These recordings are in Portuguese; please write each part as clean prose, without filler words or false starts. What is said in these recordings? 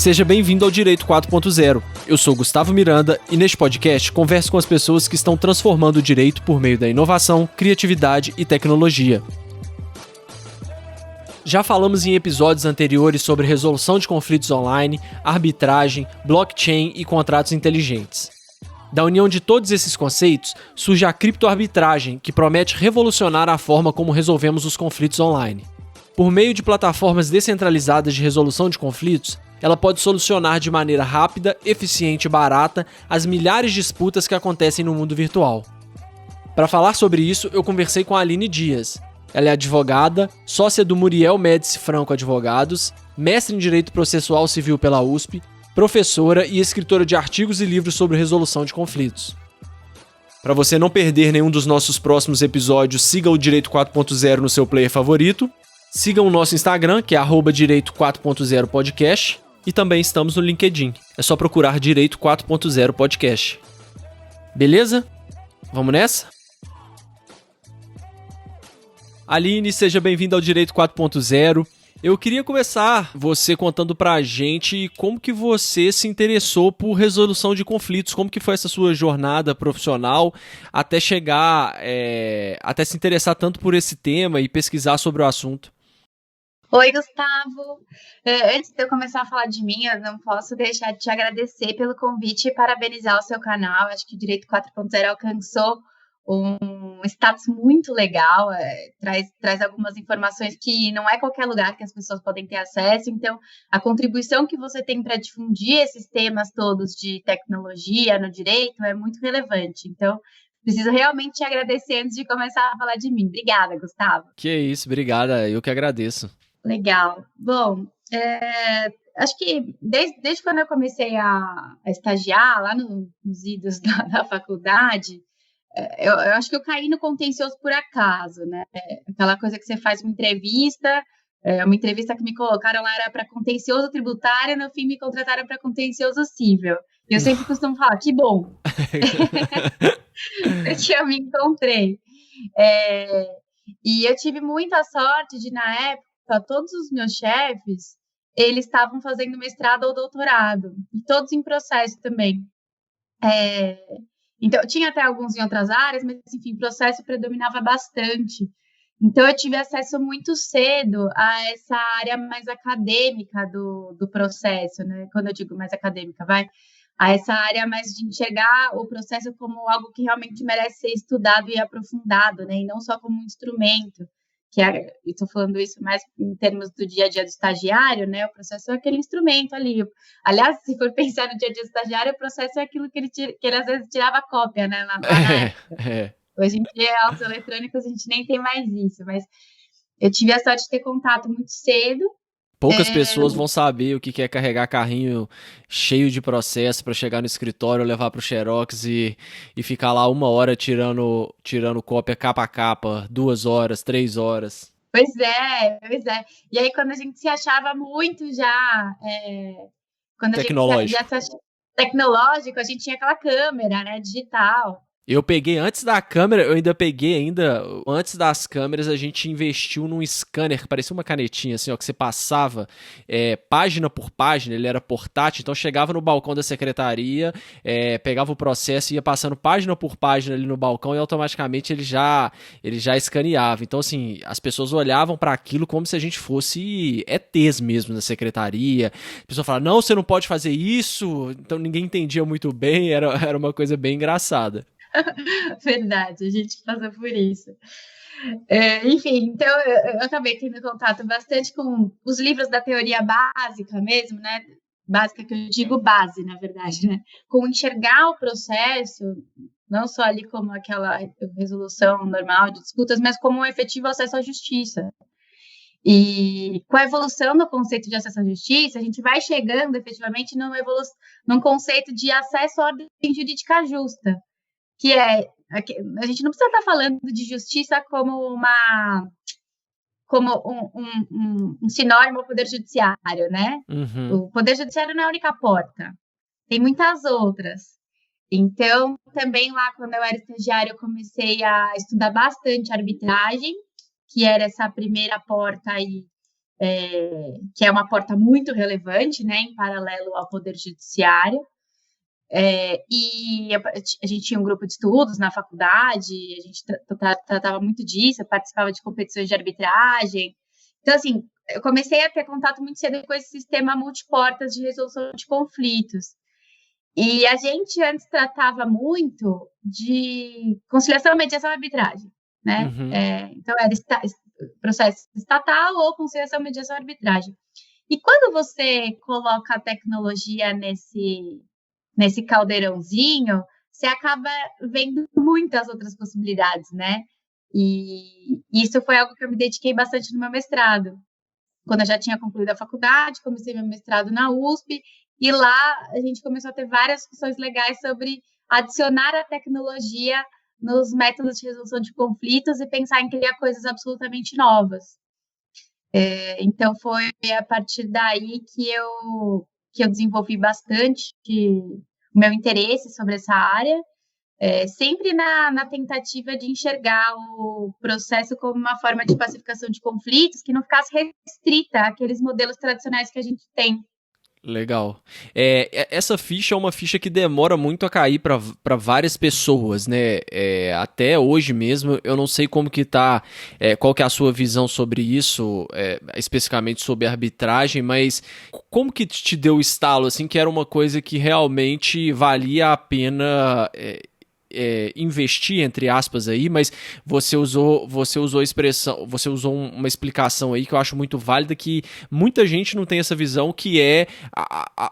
Seja bem-vindo ao Direito 4.0. Eu sou Gustavo Miranda e neste podcast converso com as pessoas que estão transformando o direito por meio da inovação, criatividade e tecnologia. Já falamos em episódios anteriores sobre resolução de conflitos online, arbitragem, blockchain e contratos inteligentes. Da união de todos esses conceitos, surge a criptoarbitragem, que promete revolucionar a forma como resolvemos os conflitos online. Por meio de plataformas descentralizadas de resolução de conflitos, ela pode solucionar de maneira rápida, eficiente e barata as milhares de disputas que acontecem no mundo virtual. Para falar sobre isso, eu conversei com a Aline Dias. Ela é advogada, sócia do Muriel Médici Franco Advogados, mestre em Direito Processual Civil pela USP, professora e escritora de artigos e livros sobre resolução de conflitos. Para você não perder nenhum dos nossos próximos episódios, siga o Direito 4.0 no seu player favorito, siga o nosso Instagram, que é @Direito 4.0 Podcast, e também estamos no LinkedIn. É só procurar Direito 4.0 Podcast. Beleza? Vamos nessa? Aline, seja bem-vinda ao Direito 4.0. Eu queria começar você contando pra gente como que você se interessou por resolução de conflitos, como que foi essa sua jornada profissional até chegar, até se interessar tanto por esse tema e pesquisar sobre o assunto. Oi, Gustavo. Antes de eu começar a falar de mim, eu não posso deixar de te agradecer pelo convite e parabenizar o seu canal. Acho que o Direito 4.0 alcançou um status muito legal, traz algumas informações que não é qualquer lugar que as pessoas podem ter acesso. Então, a contribuição que você tem para difundir esses temas todos de tecnologia no direito é muito relevante. Então, preciso realmente te agradecer antes de começar a falar de mim. Obrigada, Gustavo. Que isso, obrigada, eu que agradeço. Legal. Bom, acho que desde quando eu comecei a estagiar lá nos idos da faculdade, eu acho que eu caí no contencioso por acaso, né? Aquela coisa que você faz uma entrevista que me colocaram lá era para contencioso tributário, no fim me contrataram para contencioso cível. E eu sempre costumo falar, que bom, porque eu me encontrei. E eu tive muita sorte de, na época, todos os meus chefes, eles estavam fazendo mestrado ou doutorado, e todos em processo também. Então, tinha até alguns em outras áreas, mas, enfim, processo predominava bastante. Então, eu tive acesso muito cedo a essa área mais acadêmica do processo, né? Quando eu digo mais acadêmica, a essa área mais de enxergar o processo como algo que realmente merece ser estudado e aprofundado, né? E não só como um instrumento, estou falando isso mais em termos do dia a dia do estagiário, né? O processo é aquele instrumento ali. Aliás, se for pensar no dia a dia do estagiário, o processo é aquilo que ele às vezes tirava cópia, né? Lá na época. Hoje em dia, autos eletrônicos, a gente nem tem mais isso, mas eu tive a sorte de ter contato muito cedo. Poucas pessoas vão saber o que é carregar carrinho cheio de processo para chegar no escritório, levar para o Xerox e ficar lá 1 hora tirando cópia capa a capa, 2 horas, 3 horas. Pois é. E aí, quando a gente se achava muito já... quando tecnológico. A gente já se achava tecnológico, a gente tinha aquela câmera, né, digital. Eu peguei antes da câmera, antes das câmeras, a gente investiu num scanner que parecia uma canetinha, assim, ó, que você passava página por página, ele era portátil, então chegava no balcão da secretaria, pegava o processo e ia passando página por página ali no balcão e automaticamente ele já escaneava. Então, assim, as pessoas olhavam para aquilo como se a gente fosse ETs mesmo na secretaria. A pessoa falava, não, você não pode fazer isso, então ninguém entendia muito bem, era uma coisa bem engraçada. Verdade, a gente passa por isso. Enfim, então eu acabei tendo contato bastante com os livros da teoria básica mesmo, né? Básica que eu digo base, na verdade, né? Com enxergar o processo, não só ali como aquela resolução normal de disputas, mas como um efetivo acesso à justiça. E com a evolução do conceito de acesso à justiça, a gente vai chegando efetivamente num conceito de acesso à ordem jurídica justa, que a gente não precisa estar falando de justiça como um sinônimo ao Poder Judiciário, né? Uhum. O Poder Judiciário não é a única porta, tem muitas outras. Então, também lá, quando eu era estagiária, eu comecei a estudar bastante arbitragem, que era essa primeira porta aí que é uma porta muito relevante, né, em paralelo ao Poder Judiciário. E a gente tinha um grupo de estudos na faculdade, a gente tratava muito disso, eu participava de competições de arbitragem. Então, assim, eu comecei a ter contato muito cedo com esse sistema multiportas de resolução de conflitos. E a gente antes tratava muito de conciliação, mediação e arbitragem, né? Uhum. Então, era processo estatal ou conciliação, mediação e arbitragem. E quando você coloca a tecnologia nesse caldeirãozinho, você acaba vendo muitas outras possibilidades, né? E isso foi algo que eu me dediquei bastante no meu mestrado. Quando eu já tinha concluído a faculdade, comecei meu mestrado na USP, e lá a gente começou a ter várias discussões legais sobre adicionar a tecnologia nos métodos de resolução de conflitos e pensar em criar coisas absolutamente novas. Então, foi a partir daí que eu desenvolvi bastante o meu interesse sobre essa área, sempre na tentativa de enxergar o processo como uma forma de pacificação de conflitos que não ficasse restrita àqueles modelos tradicionais que a gente tem. Legal. Essa ficha é uma ficha que demora muito a cair para várias pessoas, né? Até hoje mesmo, eu não sei como que tá, qual que é a sua visão sobre isso, especificamente sobre arbitragem, mas como que te deu o estalo, assim, que era uma coisa que realmente valia a pena investir, entre aspas, aí, mas você usou a expressão, você usou uma explicação aí que eu acho muito válida, que muita gente não tem essa visão, que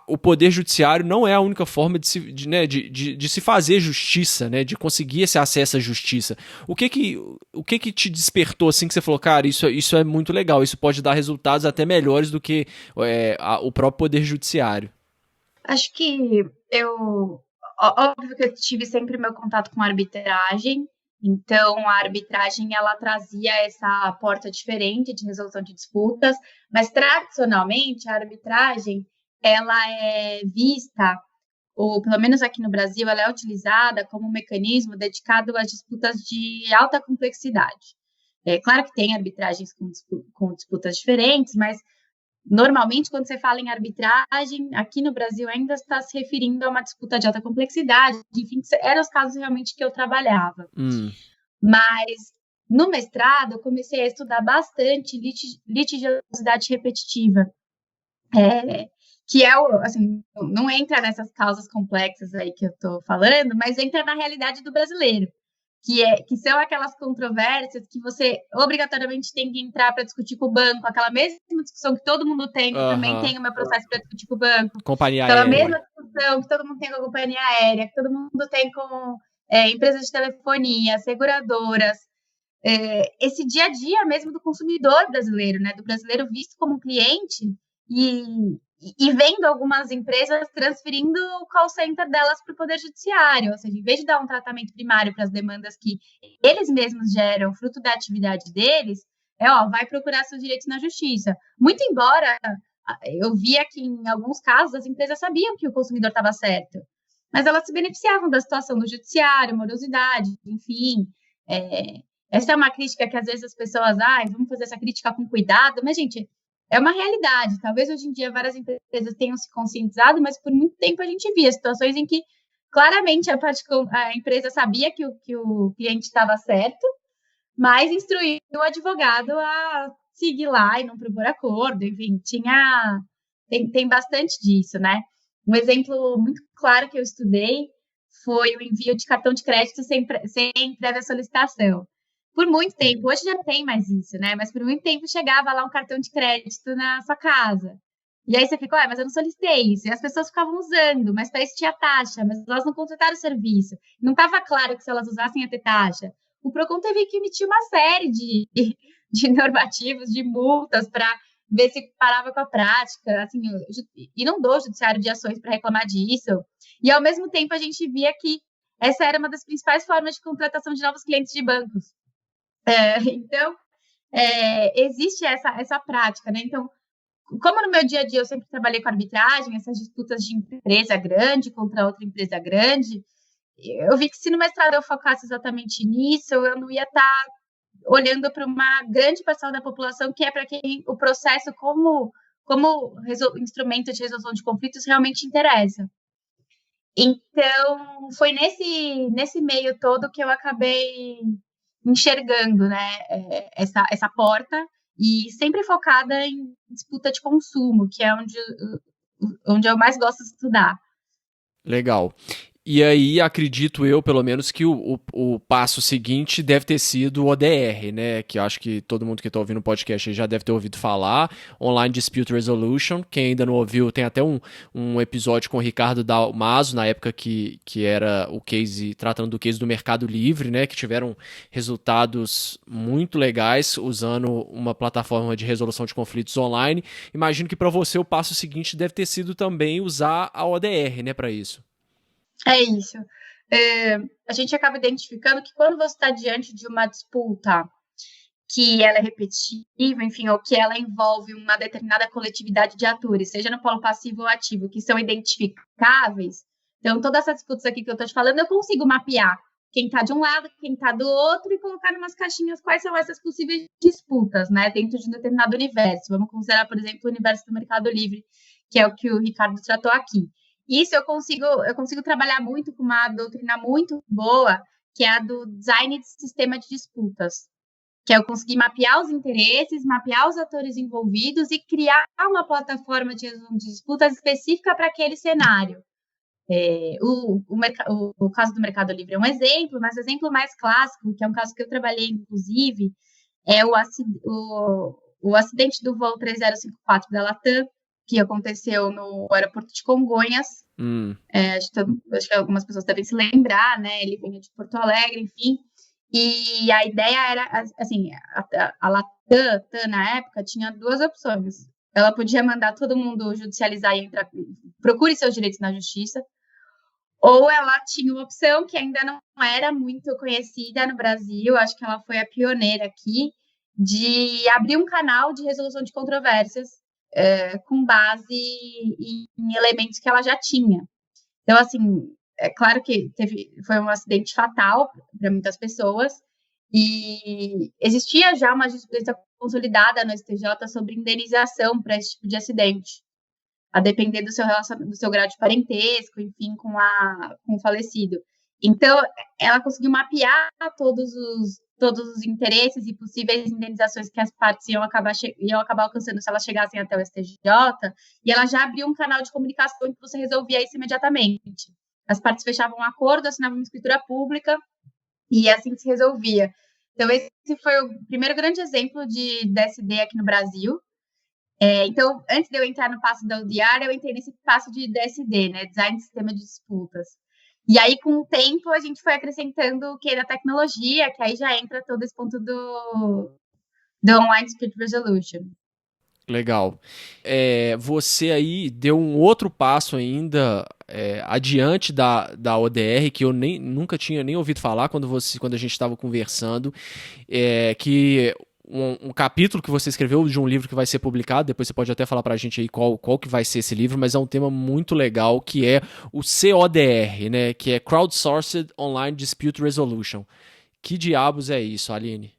o poder judiciário não é a única forma de se fazer justiça, né, de conseguir esse acesso à justiça. O que te despertou, assim, que você falou, cara, isso é muito legal, isso pode dar resultados até melhores do que o próprio poder judiciário? Acho que óbvio que eu tive sempre meu contato com a arbitragem, então a arbitragem ela trazia essa porta diferente de resolução de disputas, mas tradicionalmente a arbitragem ela é vista, ou pelo menos aqui no Brasil, ela é utilizada como um mecanismo dedicado às disputas de alta complexidade. Claro que tem arbitragens com disputas diferentes, mas normalmente, quando você fala em arbitragem, aqui no Brasil ainda está se referindo a uma disputa de alta complexidade, enfim, eram os casos realmente que eu trabalhava. Mas no mestrado, eu comecei a estudar bastante litigiosidade repetitiva, que assim, não entra nessas causas complexas aí que eu estou falando, mas entra na realidade do brasileiro. Que são aquelas controvérsias que você obrigatoriamente tem que entrar para discutir com o banco, aquela mesma discussão que todo mundo tem, que também tem o meu processo para discutir com o banco, Companhia aquela aérea. mesma discussão que todo mundo tem com a companhia aérea, que todo mundo tem com empresas de telefonia, seguradoras, esse dia a dia mesmo do consumidor brasileiro, né, do brasileiro visto como um cliente e vendo algumas empresas transferindo o call center delas para o Poder Judiciário, ou seja, em vez de dar um tratamento primário para as demandas que eles mesmos geram, fruto da atividade deles, vai procurar seus direitos na justiça. Muito embora eu via que em alguns casos as empresas sabiam que o consumidor estava certo, mas elas se beneficiavam da situação do judiciário, morosidade, enfim. Essa é uma crítica que às vezes as pessoas, vamos fazer essa crítica com cuidado, mas, gente, é uma realidade. Talvez hoje em dia várias empresas tenham se conscientizado, mas por muito tempo a gente via situações em que claramente a empresa sabia que o cliente estava certo, mas instruiu o advogado a seguir lá e não propor acordo. Enfim, tem bastante disso, né? Um exemplo muito claro que eu estudei foi o envio de cartão de crédito sem prévia solicitação. Por muito tempo, hoje já não tem mais isso, né? Mas por muito tempo chegava lá um cartão de crédito na sua casa. E aí você fica, mas eu não solicitei isso. E as pessoas ficavam usando, mas para isso tinha taxa, mas elas não contrataram o serviço. Não estava claro que se elas usassem ia ter taxa. O PROCON teve que emitir uma série de normativos, de multas para ver se parava com a prática, assim, inundou o judiciário de ações para reclamar disso. E ao mesmo tempo a gente via que essa era uma das principais formas de contratação de novos clientes de bancos. Então, existe essa prática, né? Então, como no meu dia a dia eu sempre trabalhei com arbitragem, essas disputas de empresa grande contra outra empresa grande, eu vi que se no mestrado eu focasse exatamente nisso, eu não ia estar olhando para uma grande parcela da população, que é para quem o processo como instrumento de resolução de conflitos realmente interessa. Então, foi nesse meio todo que eu acabei enxergando, né, essa porta, e sempre focada em disputa de consumo, que é onde eu mais gosto de estudar. Legal. E aí, acredito eu, pelo menos, que o passo seguinte deve ter sido o ODR, né? Que eu acho que todo mundo que está ouvindo o podcast já deve ter ouvido falar. Online Dispute Resolution. Quem ainda não ouviu, tem até um episódio com o Ricardo Dalmaso, na época que era o case, tratando do case do Mercado Livre, né? Que tiveram resultados muito legais usando uma plataforma de resolução de conflitos online. Imagino que para você o passo seguinte deve ter sido também usar a ODR, né? Para isso. É isso. A gente acaba identificando que quando você está diante de uma disputa que ela é repetitiva, enfim, ou que ela envolve uma determinada coletividade de atores, seja no polo passivo ou ativo, que são identificáveis, então todas essas disputas aqui que eu estou te falando, eu consigo mapear quem está de um lado, quem está do outro, e colocar em umas caixinhas quais são essas possíveis disputas, né, dentro de um determinado universo. Vamos considerar, por exemplo, o universo do Mercado Livre, que é o que o Ricardo tratou aqui. Isso eu consigo trabalhar muito com uma doutrina muito boa, que é a do design de sistema de disputas, que é eu conseguir mapear os interesses, mapear os atores envolvidos e criar uma plataforma de resolução de disputas específica para aquele cenário. O caso do Mercado Livre é um exemplo, mas o exemplo mais clássico, que é um caso que eu trabalhei, inclusive, é o acidente do voo 3054 da Latam, que aconteceu no aeroporto de Congonhas. Acho que algumas pessoas devem se lembrar, né? Ele vinha de Porto Alegre, enfim. E a ideia era, assim, a Latam, na época, tinha duas opções. Ela podia mandar todo mundo judicializar e entrar, procure seus direitos na justiça, ou ela tinha uma opção que ainda não era muito conhecida no Brasil, acho que ela foi a pioneira aqui, de abrir um canal de resolução de controvérsias com base em elementos que ela já tinha. Então, assim, é claro que foi um acidente fatal para muitas pessoas, e existia já uma jurisprudência consolidada no STJ sobre indenização para esse tipo de acidente, a depender do seu grau de parentesco, enfim, com o falecido. Então, ela conseguiu mapear todos os interesses e possíveis indenizações que as partes iam acabar alcançando se elas chegassem até o STJ, e ela já abriu um canal de comunicação em que você resolvia isso imediatamente. As partes fechavam um acordo, assinavam uma escritura pública, e assim se resolvia. Então, esse foi o primeiro grande exemplo de DSD aqui no Brasil. Então, antes de eu entrar no passo da ODR, eu entrei nesse passo de DSD, né, Design de Sistema de Disputas. E aí, com o tempo, a gente foi acrescentando o que da tecnologia, que aí já entra todo esse ponto do Online Dispute Resolution. Legal. Você aí deu um outro passo ainda adiante da ODR, que eu nunca tinha nem ouvido falar quando a gente estava conversando, que um capítulo que você escreveu de um livro que vai ser publicado, depois você pode até falar pra gente aí qual que vai ser esse livro, mas é um tema muito legal, que é o CODR, né, que é Crowdsourced Online Dispute Resolution. Que diabos é isso, Aline?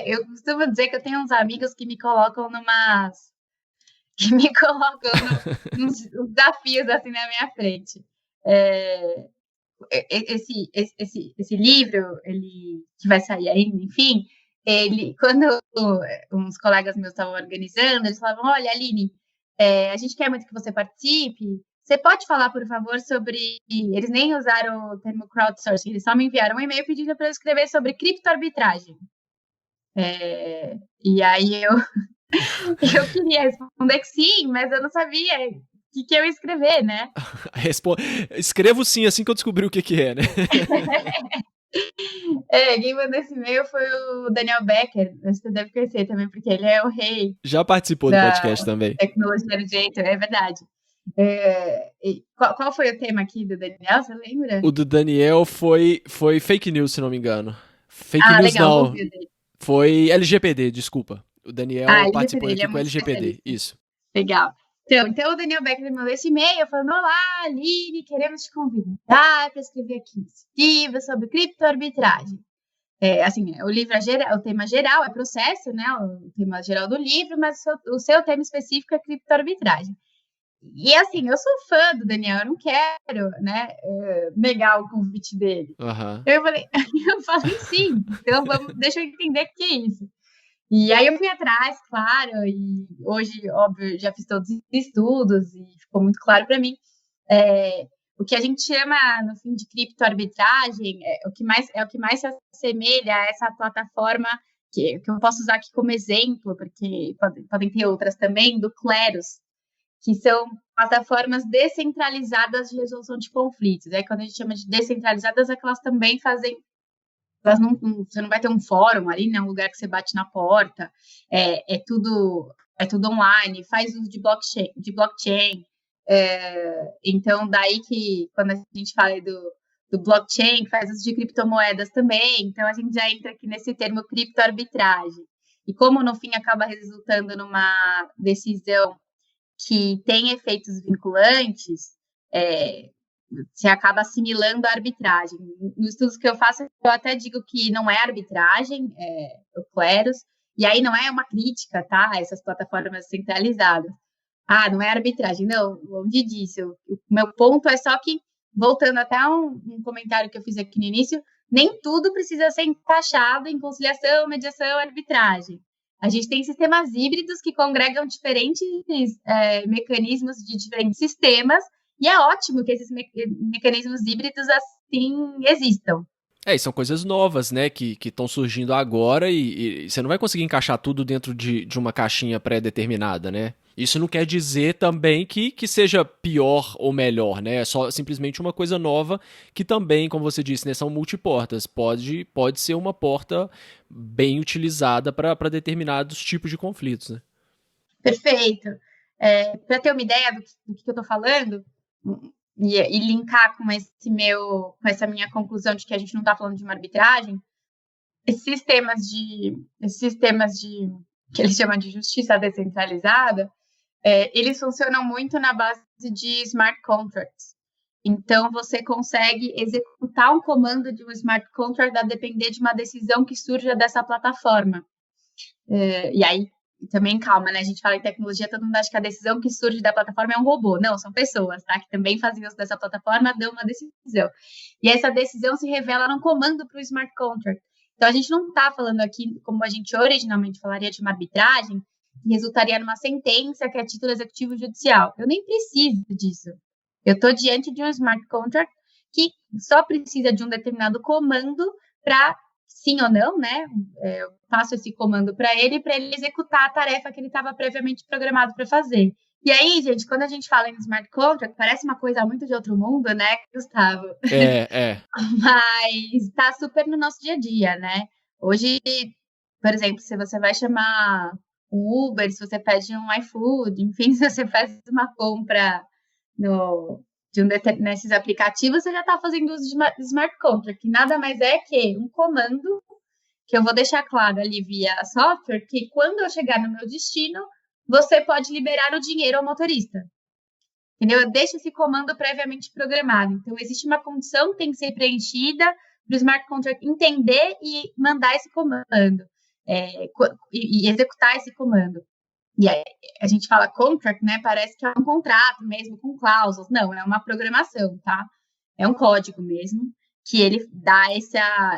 Eu costumo dizer que eu tenho uns amigos que me colocam nos desafios assim na minha frente. Esse livro, que vai sair ainda, enfim, quando uns colegas meus estavam organizando, eles falavam: olha, Aline, a gente quer muito que você participe, você pode falar, por favor, sobre... Eles nem usaram o termo crowdsourcing, eles só me enviaram um e-mail pedindo para eu escrever sobre criptoarbitragem. E aí eu queria responder que sim, mas eu não sabia o que eu ia escrever, né? Escrevo sim, assim que eu descobri o que é, né? Quem mandou esse e-mail foi o Daniel Becker, você deve conhecer também, porque ele é o rei. Já participou do podcast também. Tecnologia do jeito, é verdade. Qual foi o tema aqui do Daniel, você lembra? O do Daniel foi fake news, se não me engano. Fake news legal, não. Foi LGPD, desculpa. O Daniel participou aqui com LGPD, isso. Legal. Então o Daniel Becker me mandou esse e-mail falando: olá, Aline, queremos te convidar para escrever aqui esse livro sobre criptoarbitragem. assim, o livro é geral, o tema geral é processo, né? O tema geral do livro, mas o seu tema específico é criptoarbitragem. E assim, eu sou fã do Daniel, eu não quero, né, negar o convite dele. Aham. Eu falei sim, então deixa eu entender o que é isso. E aí eu fui atrás, claro, e hoje, óbvio, já fiz todos os estudos e ficou muito claro para mim. O que a gente chama, no fim, de criptoarbitragem é o que mais se assemelha a essa plataforma que eu posso usar aqui como exemplo, porque podem ter outras também, do Kleros, que são plataformas descentralizadas de resolução de conflitos. Aí, quando a gente chama de descentralizadas, é que elas também fazem. Você não vai ter um fórum ali, né? Um lugar que você bate na porta. É tudo online, faz uso de blockchain. Então, daí que quando a gente fala do blockchain, faz uso de criptomoedas também. Então, a gente já entra aqui nesse termo criptoarbitragem. E como, no fim, acaba resultando numa decisão que tem efeitos vinculantes, você acaba assimilando a arbitragem. Nos estudos que eu faço, eu até digo que não é arbitragem, o Kleros, e aí não é uma crítica, tá? Essas plataformas centralizadas. Ah, não é arbitragem, não, longe disso. O meu ponto é só que, voltando até um comentário que eu fiz aqui no início, nem tudo precisa ser encaixado em conciliação, mediação, arbitragem. A gente tem sistemas híbridos que congregam diferentes mecanismos de diferentes sistemas, e é ótimo que esses mecanismos híbridos assim existam. E são coisas novas, né, que estão surgindo agora e você não vai conseguir encaixar tudo dentro de uma caixinha pré-determinada, né? Isso não quer dizer também que seja pior ou melhor, né? É só simplesmente uma coisa nova que também, como você disse, né, são multiportas. Pode ser uma porta bem utilizada para determinados tipos de conflitos, né? Perfeito. Para ter uma ideia do que eu estou falando, e linkar com essa minha conclusão de que a gente não está falando de uma arbitragem, esses sistemas que eles chamam de justiça descentralizada, eles funcionam muito na base de smart contracts. Então, você consegue executar um comando de um smart contract a depender de uma decisão que surja dessa plataforma. E aí, também calma, né? A gente fala em tecnologia, todo mundo acha que a decisão que surge da plataforma é um robô. Não, são pessoas, tá? Que também fazem uso dessa plataforma, dão uma decisão. E essa decisão se revela num comando para o smart contract. Então, a gente não está falando aqui, como a gente originalmente falaria, de uma arbitragem, que resultaria numa sentença que é título executivo judicial. Eu nem preciso disso. Eu estou diante de um smart contract que só precisa de um determinado comando para, sim ou não, né? Eu passo esse comando para ele executar a tarefa que ele estava previamente programado para fazer. E aí, gente, quando a gente fala em smart contract, parece uma coisa muito de outro mundo, né, Gustavo? Mas está super no nosso dia a dia, né? Hoje, por exemplo, se você vai chamar um Uber, se você pede um iFood, enfim, se você faz uma compra nesses aplicativos, você já está fazendo uso de smart contract, que nada mais é que um comando que eu vou deixar claro ali via software, que quando eu chegar no meu destino, você pode liberar o dinheiro ao motorista. Entendeu? Eu deixo esse comando previamente programado. Então, existe uma condição que tem que ser preenchida para o smart contract entender e mandar esse comando, e executar esse comando. E aí, a gente fala contract, né? Parece que é um contrato mesmo, com cláusulas. Não, é uma programação, tá? É um código mesmo, que ele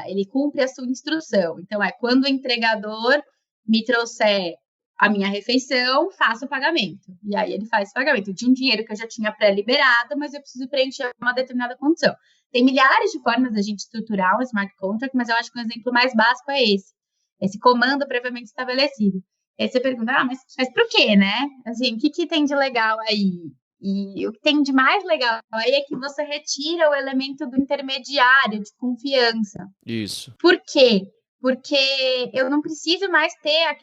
ele cumpre a sua instrução. Então, quando o entregador me trouxer a minha refeição, faça o pagamento. E aí ele faz o pagamento de um dinheiro que eu já tinha pré-liberado, mas eu preciso preencher uma determinada condição. Tem milhares de formas da gente estruturar um smart contract, mas eu acho que um exemplo mais básico é esse comando previamente estabelecido. Aí você pergunta, mas por quê, né? Assim, o que tem de legal aí? E o que tem de mais legal aí é que você retira o elemento do intermediário, de confiança. Isso. Por quê? Porque eu não preciso mais ter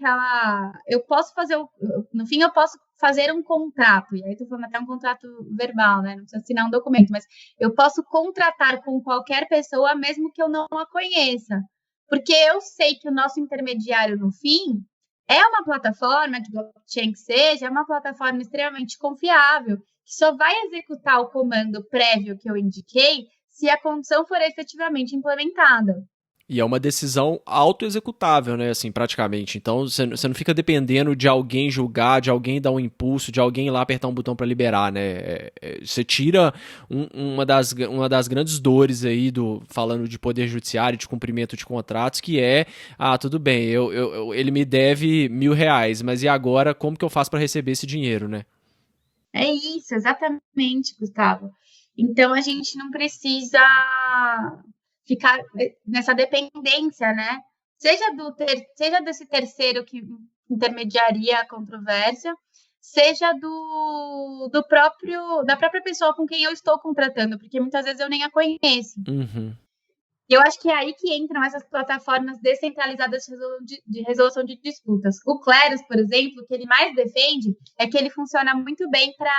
eu posso fazer, no fim, eu posso fazer um contrato, e aí estou falando até um contrato verbal, né? Não precisa assinar um documento, mas eu posso contratar com qualquer pessoa, mesmo que eu não a conheça. Porque eu sei que o nosso intermediário, no fim, é uma plataforma de blockchain que seja, é uma plataforma extremamente confiável, que só vai executar o comando prévio que eu indiquei se a condição for efetivamente implementada. E é uma decisão autoexecutável, né, assim, praticamente. Então, você não fica dependendo de alguém julgar, de alguém dar um impulso, de alguém ir lá apertar um botão para liberar, né. Você tira uma das grandes dores aí falando de poder judiciário, de cumprimento de contratos, que é, tudo bem, ele me deve R$ 1.000, mas e agora, como que eu faço para receber esse dinheiro, né? É isso, exatamente, Gustavo. Então a gente não precisa ficar nessa dependência, né? Seja desse terceiro que intermediaria a controvérsia, seja da própria pessoa com quem eu estou contratando, porque muitas vezes eu nem a conheço. Uhum. E eu acho que é aí que entram essas plataformas descentralizadas de resolução de disputas. O Cleros, por exemplo, o que ele mais defende é que ele funciona muito bem para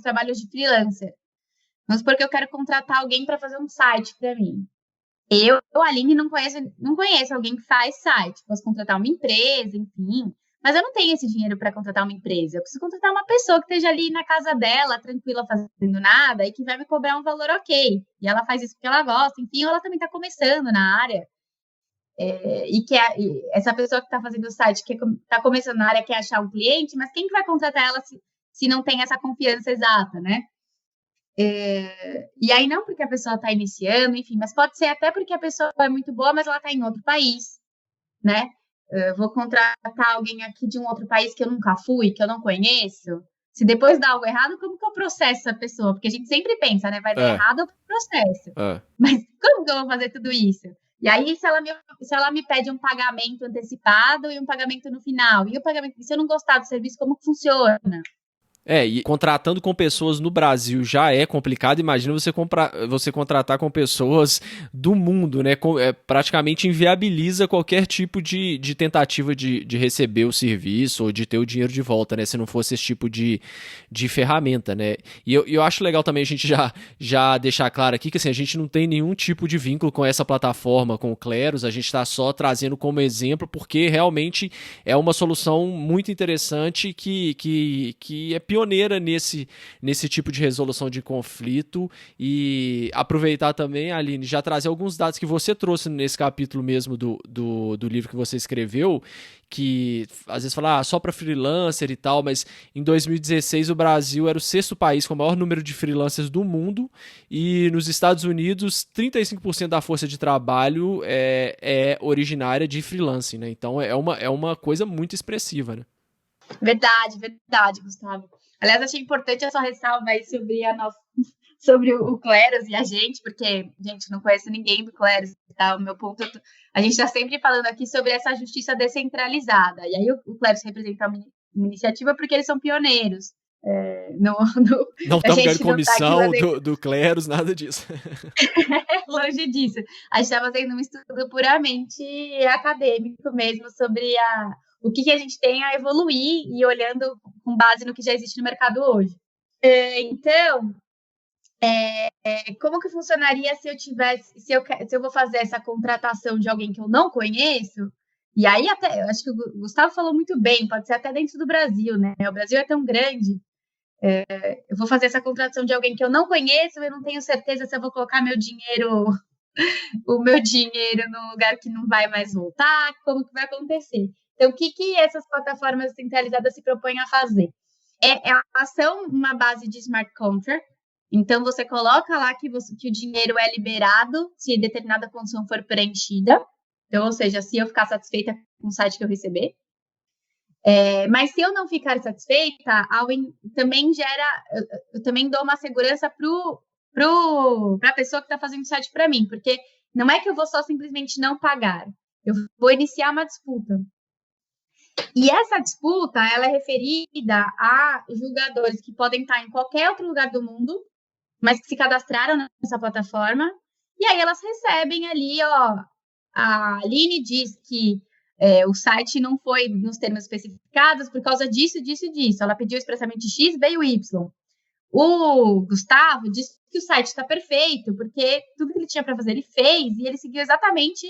trabalhos de freelancer. Vamos supor que eu quero contratar alguém para fazer um site para mim. Aline, não conheço alguém que faz site. Posso contratar uma empresa, enfim. Mas eu não tenho esse dinheiro para contratar uma empresa. Eu preciso contratar uma pessoa que esteja ali na casa dela, tranquila, fazendo nada, e que vai me cobrar um valor ok. E ela faz isso porque ela gosta, enfim, ou ela também está começando na área. Essa pessoa que está fazendo o site, que está começando na área, quer achar um cliente, mas quem que vai contratar ela se não tem essa confiança exata, né? E aí não porque a pessoa está iniciando, enfim, mas pode ser até porque a pessoa é muito boa, mas ela está em outro país, né? Eu vou contratar alguém aqui de um outro país que eu nunca fui, que eu não conheço. Se depois dá algo errado, como que eu processo essa pessoa? Porque a gente sempre pensa, né? Vai dar errado, eu processo. Mas como que eu vou fazer tudo isso? E aí, se ela me pede um pagamento antecipado e um pagamento no final, e o pagamento, se eu não gostar do serviço, como que funciona? E contratando com pessoas no Brasil já é complicado, imagina você contratar com pessoas do mundo, né? Praticamente inviabiliza qualquer tipo de tentativa de receber o serviço ou de ter o dinheiro de volta, né? Se não fosse esse tipo de ferramenta, né? E eu acho legal também a gente já deixar claro aqui que assim, a gente não tem nenhum tipo de vínculo com essa plataforma, com o Cleros, a gente está só trazendo como exemplo, porque realmente é uma solução muito interessante que é pioneira nesse tipo de resolução de conflito. E aproveitar também, Aline, já trazer alguns dados que você trouxe nesse capítulo mesmo do livro que você escreveu, que às vezes fala só para freelancer e tal, mas em 2016 o Brasil era o 6º país com o maior número de freelancers do mundo, e nos Estados Unidos 35% da força de trabalho é originária de freelancing, né? Então é uma coisa muito expressiva, né? Verdade, Gustavo. Aliás, achei importante essa ressalva aí sobre o Cleros e a gente, porque, gente, não conheço ninguém do Cleros, tá? O meu ponto, a gente está sempre falando aqui sobre essa justiça descentralizada. E aí o Cleros representa uma iniciativa porque eles são pioneiros. Não a estamos gente ganhando não tá aqui comissão fazendo... do Cleros, nada disso. Longe disso. A gente está fazendo um estudo puramente acadêmico mesmo sobre o que a gente tem a evoluir e olhando com base no que já existe no mercado hoje. Então, como que funcionaria se eu vou fazer essa contratação de alguém que eu não conheço? E aí até, eu acho que o Gustavo falou muito bem, pode ser até dentro do Brasil, né? O Brasil é tão grande. Eu vou fazer essa contratação de alguém que eu não conheço, eu não tenho certeza se eu vou colocar o meu dinheiro num lugar que não vai mais voltar, como que vai acontecer. Então, o que essas plataformas centralizadas se propõem a fazer? Elas são uma base de smart contract, então você coloca lá que o dinheiro é liberado se determinada condição for preenchida, então, ou seja, se eu ficar satisfeita com o site que eu receber. Mas se eu não ficar satisfeita, eu também dou uma segurança para a pessoa que está fazendo o site para mim, porque não é que eu vou só simplesmente não pagar, eu vou iniciar uma disputa. E essa disputa, ela é referida a julgadores que podem estar em qualquer outro lugar do mundo, mas que se cadastraram nessa plataforma, e aí elas recebem ali, a Aline diz que o site não foi nos termos especificados por causa disso, disso e disso. Ela pediu expressamente X, veio Y. O Gustavo disse que o site está perfeito, porque tudo que ele tinha para fazer ele fez, e ele seguiu exatamente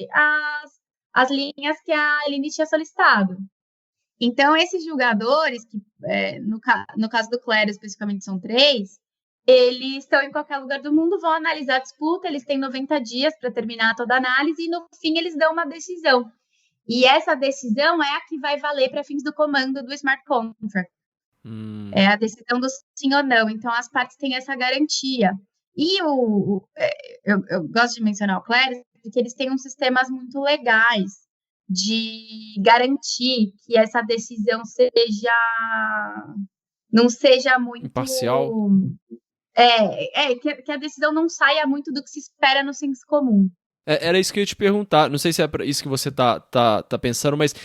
as linhas que a Aline tinha solicitado. Então, esses julgadores, que no caso do Clério especificamente são 3, eles estão em qualquer lugar do mundo, vão analisar a disputa, eles têm 90 dias para terminar toda a análise e no fim eles dão uma decisão. E essa decisão é a que vai valer para fins do comando do smart contract. É a decisão do sim ou não. Então, as partes têm essa garantia. E eu gosto de mencionar o Claris, porque eles têm uns sistemas muito legais de garantir que essa decisão não seja muito... Imparcial. Que a decisão não saia muito do que se espera no senso comum. Era isso que eu ia te perguntar. Não sei se é isso que você tá pensando, mas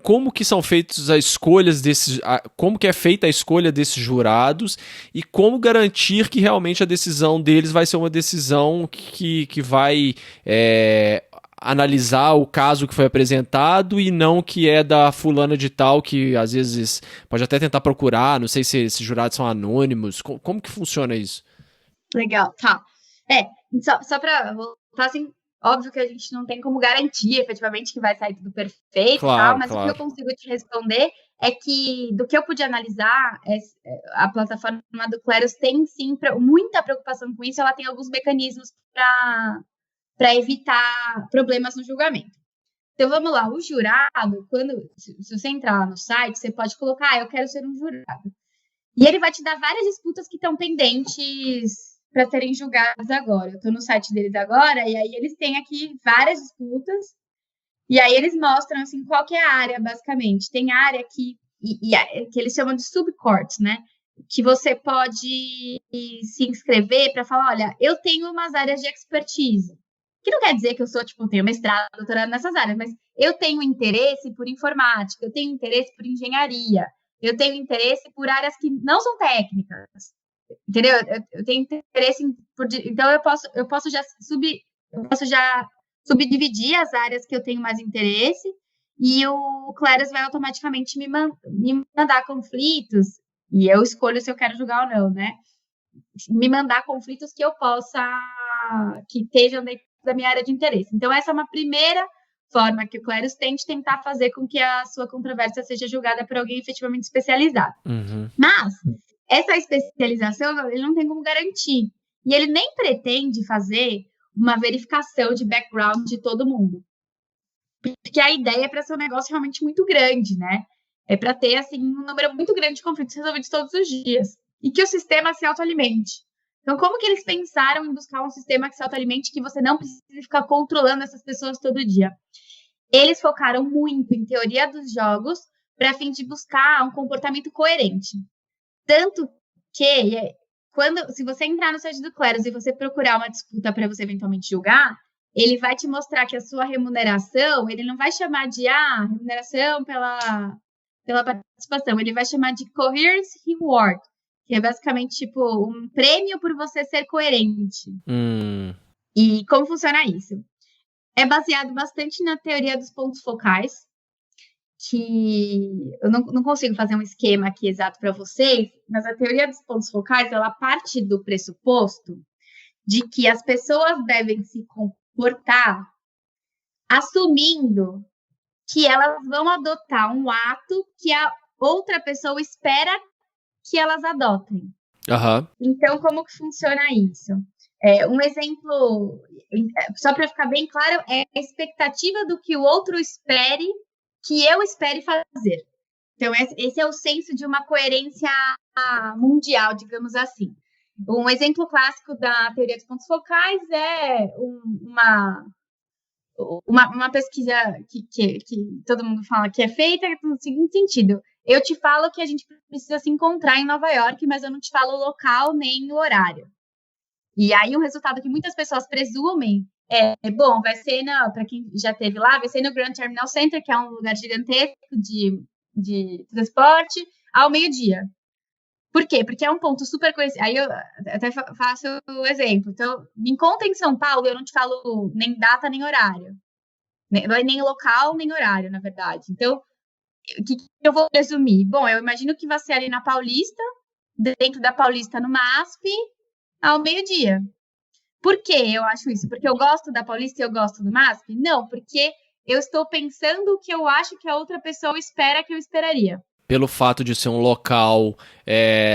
como que são feitas as escolhas desses... Como que é feita a escolha desses jurados e como garantir que realmente a decisão deles vai ser uma decisão que vai analisar o caso que foi apresentado e não que é da fulana de tal, que às vezes pode até tentar procurar, não sei se esses jurados são anônimos. Como que funciona isso? Legal, tá. Só para voltar assim, óbvio que a gente não tem como garantir efetivamente que vai sair tudo perfeito, claro, tal, mas claro. o que eu consigo te responder é que, do que eu pude analisar, a plataforma do Claris tem, sim, muita preocupação com isso, ela tem alguns mecanismos para evitar problemas no julgamento. Então, vamos lá, o jurado, se você entrar no site, você pode colocar, eu quero ser um jurado. E ele vai te dar várias disputas que estão pendentes para serem julgadas agora. Eu estou no site deles agora, e aí eles têm aqui várias disputas, e aí eles mostram, assim, qual que é a área, basicamente. Tem área que eles chamam de subcourts, né? Que você pode se inscrever para falar, olha, eu tenho umas áreas de expertise. Que não quer dizer que eu tenho mestrado, doutorado nessas áreas, mas eu tenho interesse por informática, eu tenho interesse por engenharia, eu tenho interesse por áreas que não são técnicas, entendeu? Eu tenho interesse então eu posso já subdividir as áreas que eu tenho mais interesse e o Claris vai automaticamente me mandar conflitos e eu escolho se eu quero julgar ou não, né? Me mandar conflitos que estejam dentro da minha área de interesse. Então, essa é uma primeira forma que o Claris tem de tentar fazer com que a sua controvérsia seja julgada por alguém efetivamente especializado. Uhum. Mas, essa especialização, ele não tem como garantir. E ele nem pretende fazer uma verificação de background de todo mundo. Porque a ideia é para ser um negócio realmente muito grande, né? É para ter, assim, um número muito grande de conflitos resolvidos todos os dias. E que o sistema se autoalimente. Então, como que eles pensaram em buscar um sistema que se autoalimente, que você não precisa ficar controlando essas pessoas todo dia? Eles focaram muito em teoria dos jogos para fim de buscar um comportamento coerente. Tanto que, se você entrar no site do Claris e você procurar uma disputa para você eventualmente julgar, ele vai te mostrar que a sua remuneração, ele não vai chamar de remuneração pela participação, ele vai chamar de Coherence Reward, que é basicamente um prêmio por você ser coerente. E como funciona isso? É baseado bastante na teoria dos pontos focais, que eu não consigo fazer um esquema aqui exato para vocês, mas a teoria dos pontos focais, ela parte do pressuposto de que as pessoas devem se comportar assumindo que elas vão adotar um ato que a outra pessoa espera que elas adotem. Uhum. Então, como que funciona isso? Um exemplo, só para ficar bem claro, é a expectativa do que o outro espere que eu espere fazer. Então, esse é o senso de uma coerência mundial, digamos assim. Um exemplo clássico da teoria dos pontos focais é uma pesquisa que todo mundo fala que é feita no seguinte sentido. Eu te falo que a gente precisa se encontrar em Nova York, mas eu não te falo o local nem o horário. E aí, um resultado que muitas pessoas presumem vai ser, para quem já esteve lá, vai ser no Grand Terminal Center, que é um lugar gigantesco de transporte, ao meio-dia. Por quê? Porque é um ponto super conhecido. Aí eu até faço o exemplo. Então, me encontra em São Paulo, eu não te falo nem data, nem horário. Nem local, nem horário, na verdade. Então, o que eu vou presumir? Bom, eu imagino que vai ser ali na Paulista, dentro da Paulista, no MASP, ao meio-dia. Por que eu acho isso? Porque eu gosto da Paulista e eu gosto do MASP? Não, porque eu estou pensando o que eu acho que a outra pessoa espera que eu esperaria. Pelo fato de ser um local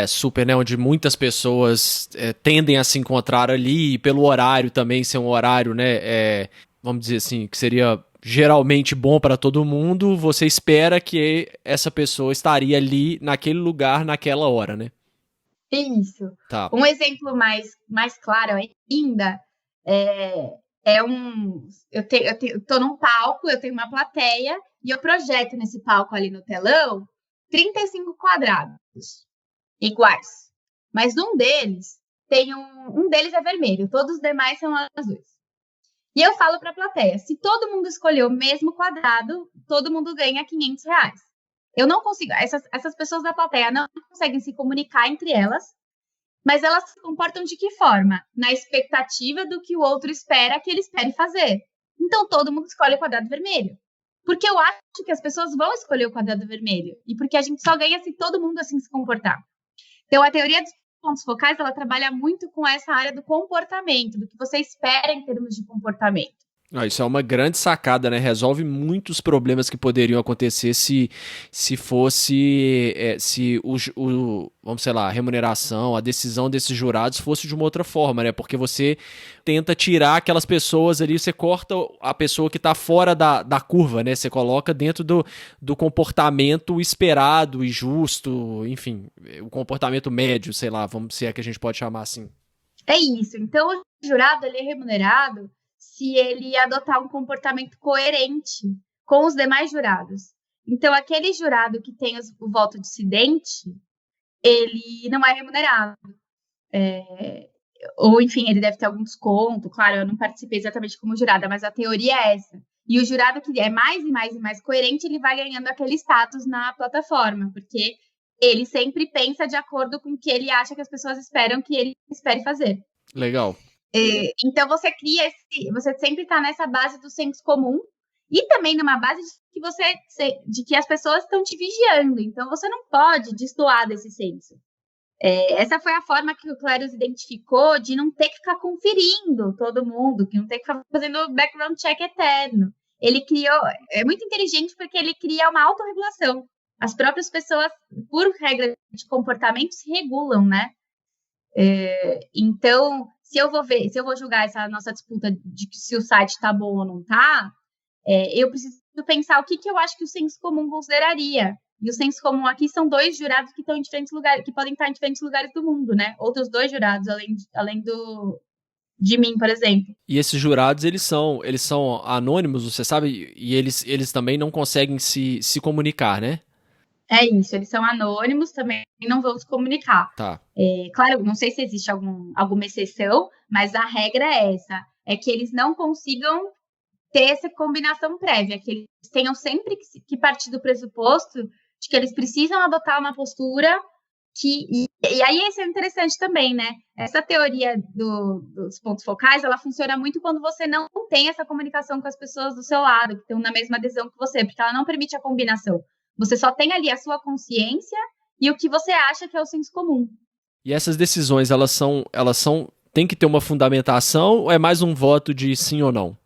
super, né, onde muitas pessoas tendem a se encontrar ali, e pelo horário também ser um horário, né, vamos dizer assim, que seria geralmente bom para todo mundo, você espera que essa pessoa estaria ali naquele lugar naquela hora, né? Isso. Tá. Um exemplo mais claro ainda é um. Eu tô num palco, eu tenho uma plateia e eu projeto nesse palco ali no telão 35 quadrados iguais. Mas um deles é vermelho, todos os demais são azuis. E eu falo para a plateia: se todo mundo escolher o mesmo quadrado, todo mundo ganha R$ 500. Eu não consigo, essas pessoas da plateia não conseguem se comunicar entre elas, mas elas se comportam de que forma? Na expectativa do que o outro espera que ele espere fazer. Então todo mundo escolhe o quadrado vermelho. Porque eu acho que as pessoas vão escolher o quadrado vermelho. E porque a gente só ganha se todo mundo assim se comportar. Então a teoria dos pontos focais, ela trabalha muito com essa área do comportamento, do que você espera em termos de comportamento. Isso é uma grande sacada, né? Resolve muitos problemas que poderiam acontecer se fosse, se vamos sei lá, a remuneração, a decisão desses jurados fosse de uma outra forma, né? Porque você tenta tirar aquelas pessoas ali, você corta a pessoa que está fora da curva, né? Você coloca dentro do comportamento esperado e justo, enfim, o comportamento médio, sei lá, se é que a gente pode chamar assim. É isso. Então o jurado, ele é remunerado se ele adotar um comportamento coerente com os demais jurados. Então, aquele jurado que tem o voto dissidente, ele não é remunerado. Ou, enfim, ele deve ter algum desconto. Claro, eu não participei exatamente como jurada, mas a teoria é essa. E o jurado que é mais e mais e mais coerente, ele vai ganhando aquele status na plataforma, porque ele sempre pensa de acordo com o que ele acha que as pessoas esperam que ele espere fazer. Legal. Então você você sempre está nessa base do senso comum e também numa base de que as pessoas estão te vigiando. Então você não pode destoar desse senso. Essa foi a forma que o Clarius identificou de não ter que ficar conferindo todo mundo, que não ter que ficar fazendo background check eterno. Ele criou, é muito inteligente porque ele cria uma autorregulação. As próprias pessoas, por regra de comportamento, se regulam, né? Então, se eu vou julgar essa nossa disputa de se o site está bom ou não está, eu preciso pensar o que eu acho que o senso comum consideraria. E o senso comum aqui são 2 jurados que estão em diferentes lugares, que podem estar em diferentes lugares do mundo, né? Outros 2 jurados, além de mim, por exemplo. E esses jurados, eles são anônimos, você sabe? E eles também não conseguem se comunicar, né? É isso, eles são anônimos, também não vão se comunicar. Tá. Claro, não sei se existe alguma exceção, mas a regra é essa, é que eles não consigam ter essa combinação prévia, que eles tenham sempre que partir do pressuposto de que eles precisam adotar uma postura e aí isso é interessante também, né? Essa teoria dos pontos focais, ela funciona muito quando você não tem essa comunicação com as pessoas do seu lado, que estão na mesma adesão que você, porque ela não permite a combinação. Você só tem ali a sua consciência e o que você acha que é o senso comum. E essas decisões, tem que ter uma fundamentação ou é mais um voto de sim ou não?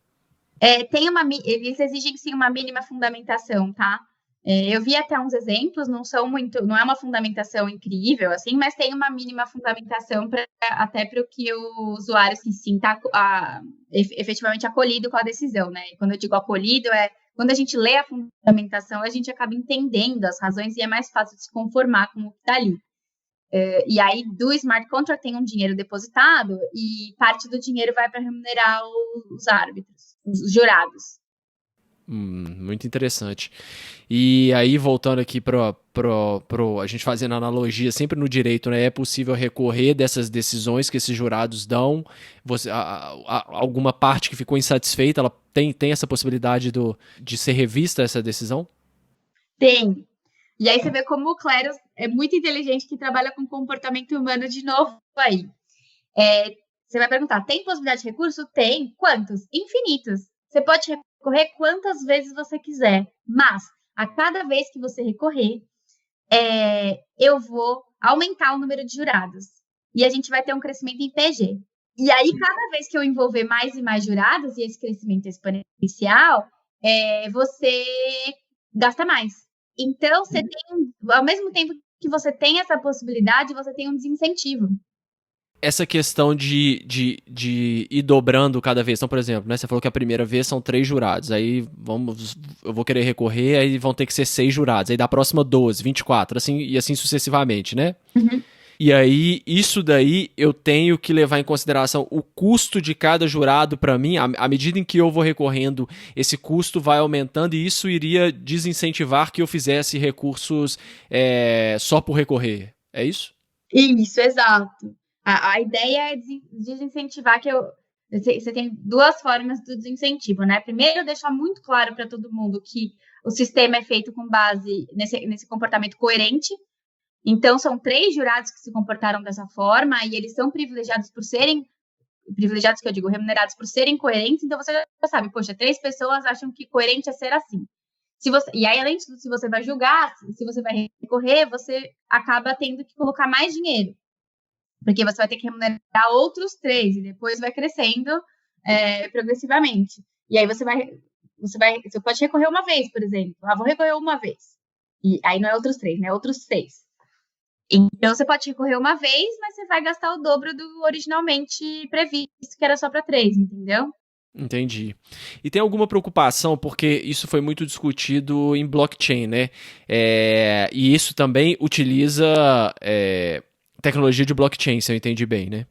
Eles exigem sim uma mínima fundamentação, tá? Eu vi até uns exemplos, não é uma fundamentação incrível, assim, mas tem uma mínima fundamentação até para o que o usuário se sinta efetivamente acolhido com a decisão, né? E quando eu digo acolhido, quando a gente lê a fundamentação, a gente acaba entendendo as razões e é mais fácil de se conformar com o que está ali. E aí, do smart contract tem um dinheiro depositado e parte do dinheiro vai para remunerar os árbitros, os jurados. Muito interessante. E aí, voltando aqui a gente fazendo analogia sempre no direito, né? É possível recorrer dessas decisões que esses jurados dão? Alguma parte que ficou insatisfeita, ela tem essa possibilidade de ser revista essa decisão? Tem. E aí você vê como o Clarius é muito inteligente, que trabalha com comportamento humano de novo aí. Você vai perguntar, tem possibilidade de recurso? Tem. Quantos? Infinitos. Você pode recorrer quantas vezes você quiser, mas a cada vez que você recorrer, eu vou aumentar o número de jurados. E a gente vai ter um crescimento em PG. E aí, cada vez que eu envolver mais e mais jurados, e esse crescimento exponencial, você gasta mais. Então, você tem, ao mesmo tempo que você tem essa possibilidade, você tem um desincentivo. Essa questão de ir dobrando cada vez. Então, por exemplo, né, você falou que a primeira vez são 3 jurados. Aí eu vou querer recorrer, aí vão ter que ser 6 jurados. Aí da próxima 12, 24, assim, e assim sucessivamente, né? Uhum. E aí, isso daí eu tenho que levar em consideração o custo de cada jurado para mim. À medida em que eu vou recorrendo, esse custo vai aumentando e isso iria desincentivar que eu fizesse recursos só por recorrer. É isso? Isso, exato. A ideia é desincentivar você tem duas formas do desincentivo, né? Primeiro, deixar muito claro para todo mundo que o sistema é feito com base nesse comportamento coerente. Então, são 3 jurados que se comportaram dessa forma e eles são privilegiados por serem, privilegiados que eu digo, remunerados por serem coerentes. Então, você já sabe, poxa, 3 pessoas acham que coerente é ser assim. E aí, além disso, se você vai julgar, se você vai recorrer, você acaba tendo que colocar mais dinheiro. Porque você vai ter que remunerar outros 3 e depois vai crescendo progressivamente. E aí você pode recorrer uma vez, por exemplo. Vou recorrer uma vez. E aí não é outros 3, né? É outros 6. Então você pode recorrer uma vez, mas você vai gastar o dobro do originalmente previsto, que era só para 3, entendeu? Entendi. E tem alguma preocupação, porque isso foi muito discutido em blockchain, né? E isso também utiliza tecnologia de blockchain, se eu entendi bem, né?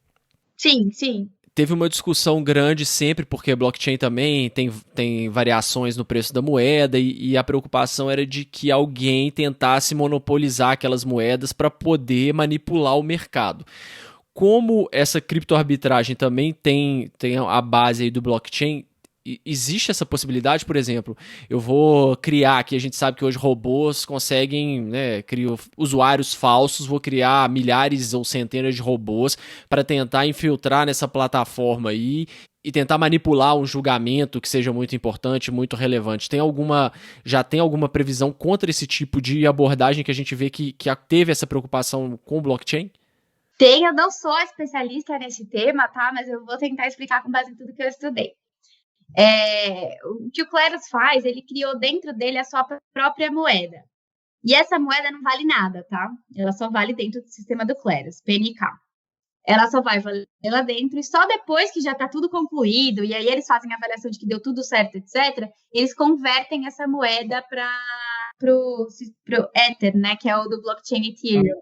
Sim, sim. Teve uma discussão grande sempre, porque blockchain também tem variações no preço da moeda, e a preocupação era de que alguém tentasse monopolizar aquelas moedas para poder manipular o mercado. Como essa criptoarbitragem também tem a base aí do blockchain, existe essa possibilidade, por exemplo, eu vou criar aqui, a gente sabe que hoje robôs conseguem, né, criam usuários falsos, vou criar milhares ou centenas de robôs para tentar infiltrar nessa plataforma aí e tentar manipular um julgamento que seja muito importante, muito relevante. Já tem alguma previsão contra esse tipo de abordagem que a gente vê que teve essa preocupação com o blockchain? Eu não sou especialista nesse tema, tá? Mas eu vou tentar explicar com base em tudo que eu estudei. O que o Kleros faz, ele criou dentro dele a sua própria moeda. E essa moeda não vale nada, tá? Ela só vale dentro do sistema do Kleros, PNK. Ela só vai valer lá dentro e só depois que já está tudo concluído, e aí eles fazem a avaliação de que deu tudo certo, etc., eles convertem essa moeda para o Ether, né? Que é o do blockchain Ethereum.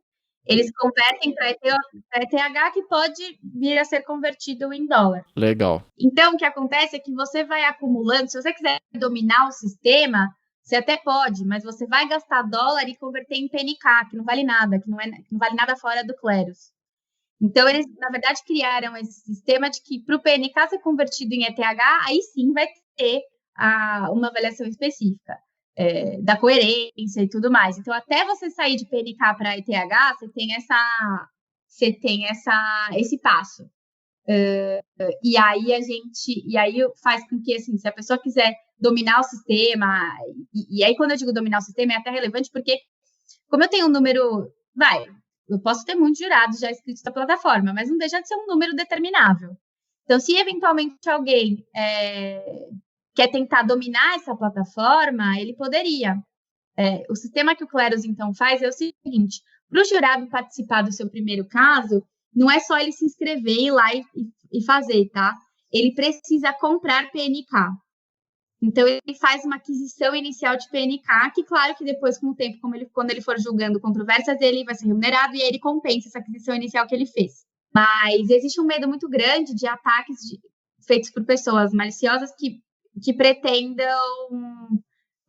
Eles convertem para ETH, que pode vir a ser convertido em dólar. Legal. Então, o que acontece é que você vai acumulando. Se você quiser dominar o sistema, você até pode, mas você vai gastar dólar e converter em PNK, que não vale nada, que não vale nada fora do Kleros. Então, eles, na verdade, criaram esse sistema de que para o PNK ser convertido em ETH, aí sim vai ter uma avaliação específica. Da coerência e tudo mais. Então, até você sair de PNK para ETH, você tem esse passo. E aí faz com que, assim, se a pessoa quiser dominar o sistema, e aí quando eu digo dominar o sistema é até relevante, porque como eu tenho um número, eu posso ter muitos jurados já inscritos na plataforma, mas não deixa de ser um número determinável. Então, se eventualmente alguém quer tentar dominar essa plataforma, ele poderia. O sistema que o Kleros, então, faz é o seguinte: para o jurado participar do seu primeiro caso, não é só ele se inscrever, ir lá e fazer, tá? Ele precisa comprar PNK. Então, ele faz uma aquisição inicial de PNK, que, claro, que depois, com o tempo, quando ele for julgando controvérsias, ele vai ser remunerado e aí ele compensa essa aquisição inicial que ele fez. Mas existe um medo muito grande de ataques feitos por pessoas maliciosas que pretendam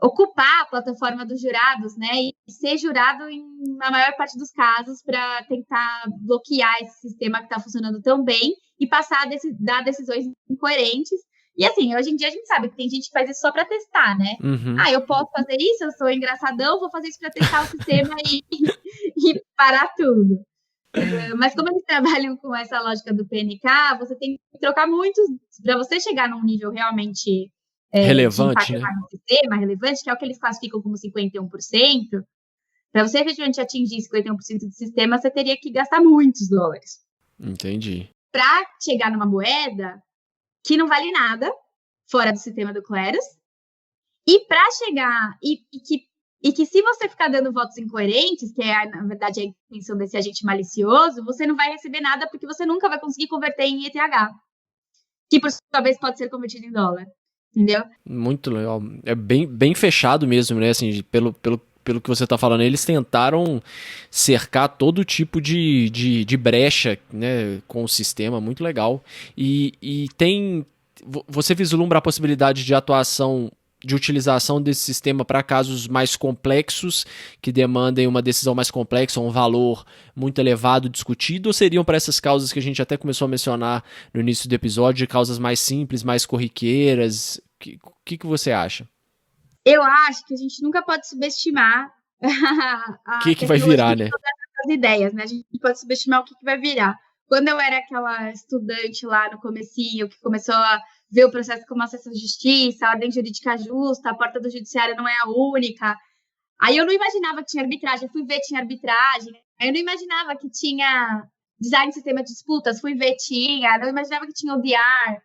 ocupar a plataforma dos jurados, né, e ser jurado na maior parte dos casos para tentar bloquear esse sistema que está funcionando tão bem e passar a dar decisões incoerentes. E assim, hoje em dia a gente sabe que tem gente que faz isso só para testar, né? Uhum. Eu posso fazer isso, eu sou engraçadão, vou fazer isso para testar o sistema e parar tudo. Mas como eles trabalham com essa lógica do PNK, você tem que trocar muitos para você chegar num nível realmente relevante, né? No sistema, relevante, que é o que eles classificam como 51%. Para você efetivamente atingir 51% do sistema, você teria que gastar muitos dólares. Entendi. Para chegar numa moeda que não vale nada, fora do sistema do Kleros, e para chegar, e que E que se você ficar dando votos incoerentes, que é, na verdade, a intenção desse agente malicioso, você não vai receber nada porque você nunca vai conseguir converter em ETH, que por sua vez pode ser convertido em dólar, entendeu? Muito legal. É bem fechado mesmo, né? Assim, pelo que você está falando, eles tentaram cercar todo tipo de brecha, né, com o sistema, muito legal. Você vislumbra a possibilidade de atuação, de utilização desse sistema para casos mais complexos, que demandem uma decisão mais complexa, um valor muito elevado discutido, ou seriam para essas causas que a gente até começou a mencionar no início do episódio, de causas mais simples, mais corriqueiras? O que você acha? Eu acho que a gente nunca pode subestimar O que vai virar, né? As ideias, né? A gente pode subestimar o que vai virar. Quando eu era aquela estudante lá no comecinho, que começou a ver o processo como acesso à justiça, a ordem jurídica justa, a porta do judiciário não é a única. Aí eu não imaginava que tinha arbitragem, eu fui ver tinha arbitragem. Aí eu não imaginava que tinha design de sistema de disputas, fui ver tinha. Não imaginava que tinha ODR.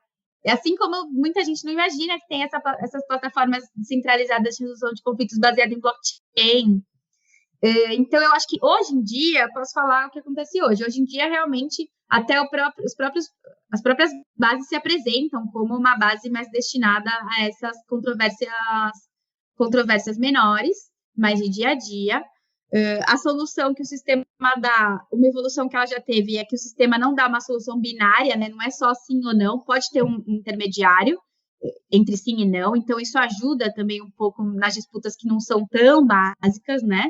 Assim como muita gente não imagina que tem essas plataformas descentralizadas de resolução de conflitos baseadas em blockchain. Então, eu acho que hoje em dia, posso falar o que acontece hoje. Hoje em dia, realmente, até as próprias bases se apresentam como uma base mais destinada a essas controvérsias menores, mais de dia a dia. A solução que o sistema dá, uma evolução que ela já teve, é que o sistema não dá uma solução binária, né? Não é só sim ou não, pode ter um intermediário entre sim e não. Então, isso ajuda também um pouco nas disputas que não são tão básicas, né?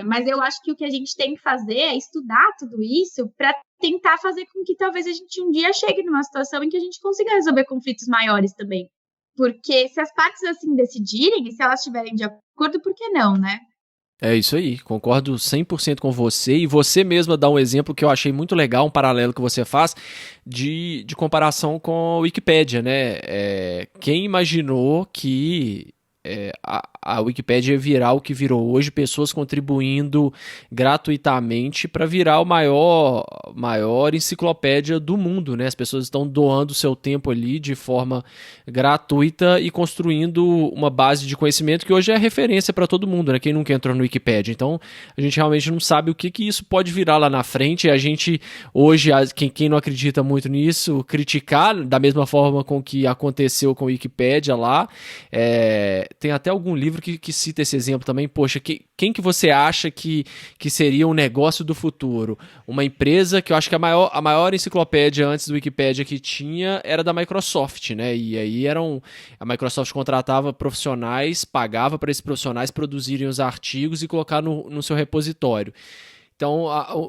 Mas eu acho que o que a gente tem que fazer é estudar tudo isso para tentar fazer com que talvez a gente um dia chegue numa situação em que a gente consiga resolver conflitos maiores também. Porque se as partes assim decidirem, e se elas estiverem de acordo, por que não, né? É isso aí, concordo 100% com você, e você mesma dá um exemplo que eu achei muito legal, um paralelo que você faz de comparação com a Wikipédia, né? Quem imaginou que a Wikipédia ia virar o que virou hoje, pessoas contribuindo gratuitamente para virar o maior enciclopédia do mundo, né? As pessoas estão doando seu tempo ali de forma gratuita e construindo uma base de conhecimento que hoje é referência para todo mundo, né? Quem nunca entrou no Wikipédia. Então, a gente realmente não sabe o que isso pode virar lá na frente. A gente, hoje, quem não acredita muito nisso, criticar da mesma forma com que aconteceu com a Wikipédia lá. Tem até algum livro que cita esse exemplo também. Poxa, quem que você acha que seria um negócio do futuro? Uma empresa que eu acho que a maior enciclopédia antes do Wikipédia que tinha era da Microsoft, né? E aí a Microsoft contratava profissionais, pagava para esses profissionais produzirem os artigos e colocar no seu repositório. Então,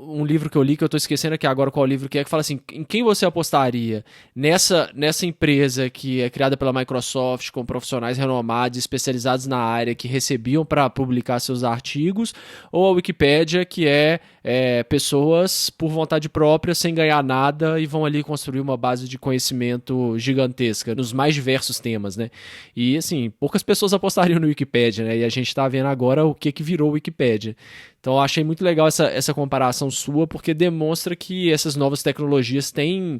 um livro que eu li, que eu estou esquecendo aqui agora qual livro que fala assim, em quem você apostaria? Nessa empresa que é criada pela Microsoft, com profissionais renomados, especializados na área, que recebiam para publicar seus artigos, ou a Wikipédia, que é pessoas por vontade própria, sem ganhar nada, e vão ali construir uma base de conhecimento gigantesca, nos mais diversos temas, né? E, assim, poucas pessoas apostariam no Wikipédia, né? E a gente está vendo agora o que virou o Wikipédia. Então, eu achei muito legal essa comparação sua, porque demonstra que essas novas tecnologias têm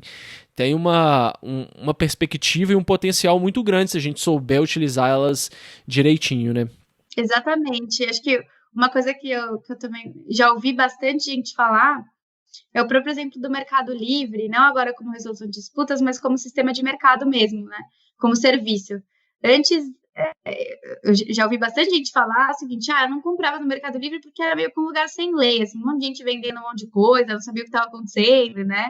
uma perspectiva e um potencial muito grande se a gente souber utilizar elas direitinho, né? Exatamente. Acho que uma coisa que eu também já ouvi bastante gente falar é o próprio exemplo do Mercado Livre, não agora como resolução de disputas, mas como sistema de mercado mesmo, né? Como serviço. Antes, eu já ouvi bastante gente falar o seguinte, eu não comprava no Mercado Livre porque era meio que um lugar sem lei, assim, um monte de gente vendendo um monte de coisa, não sabia o que estava acontecendo, né?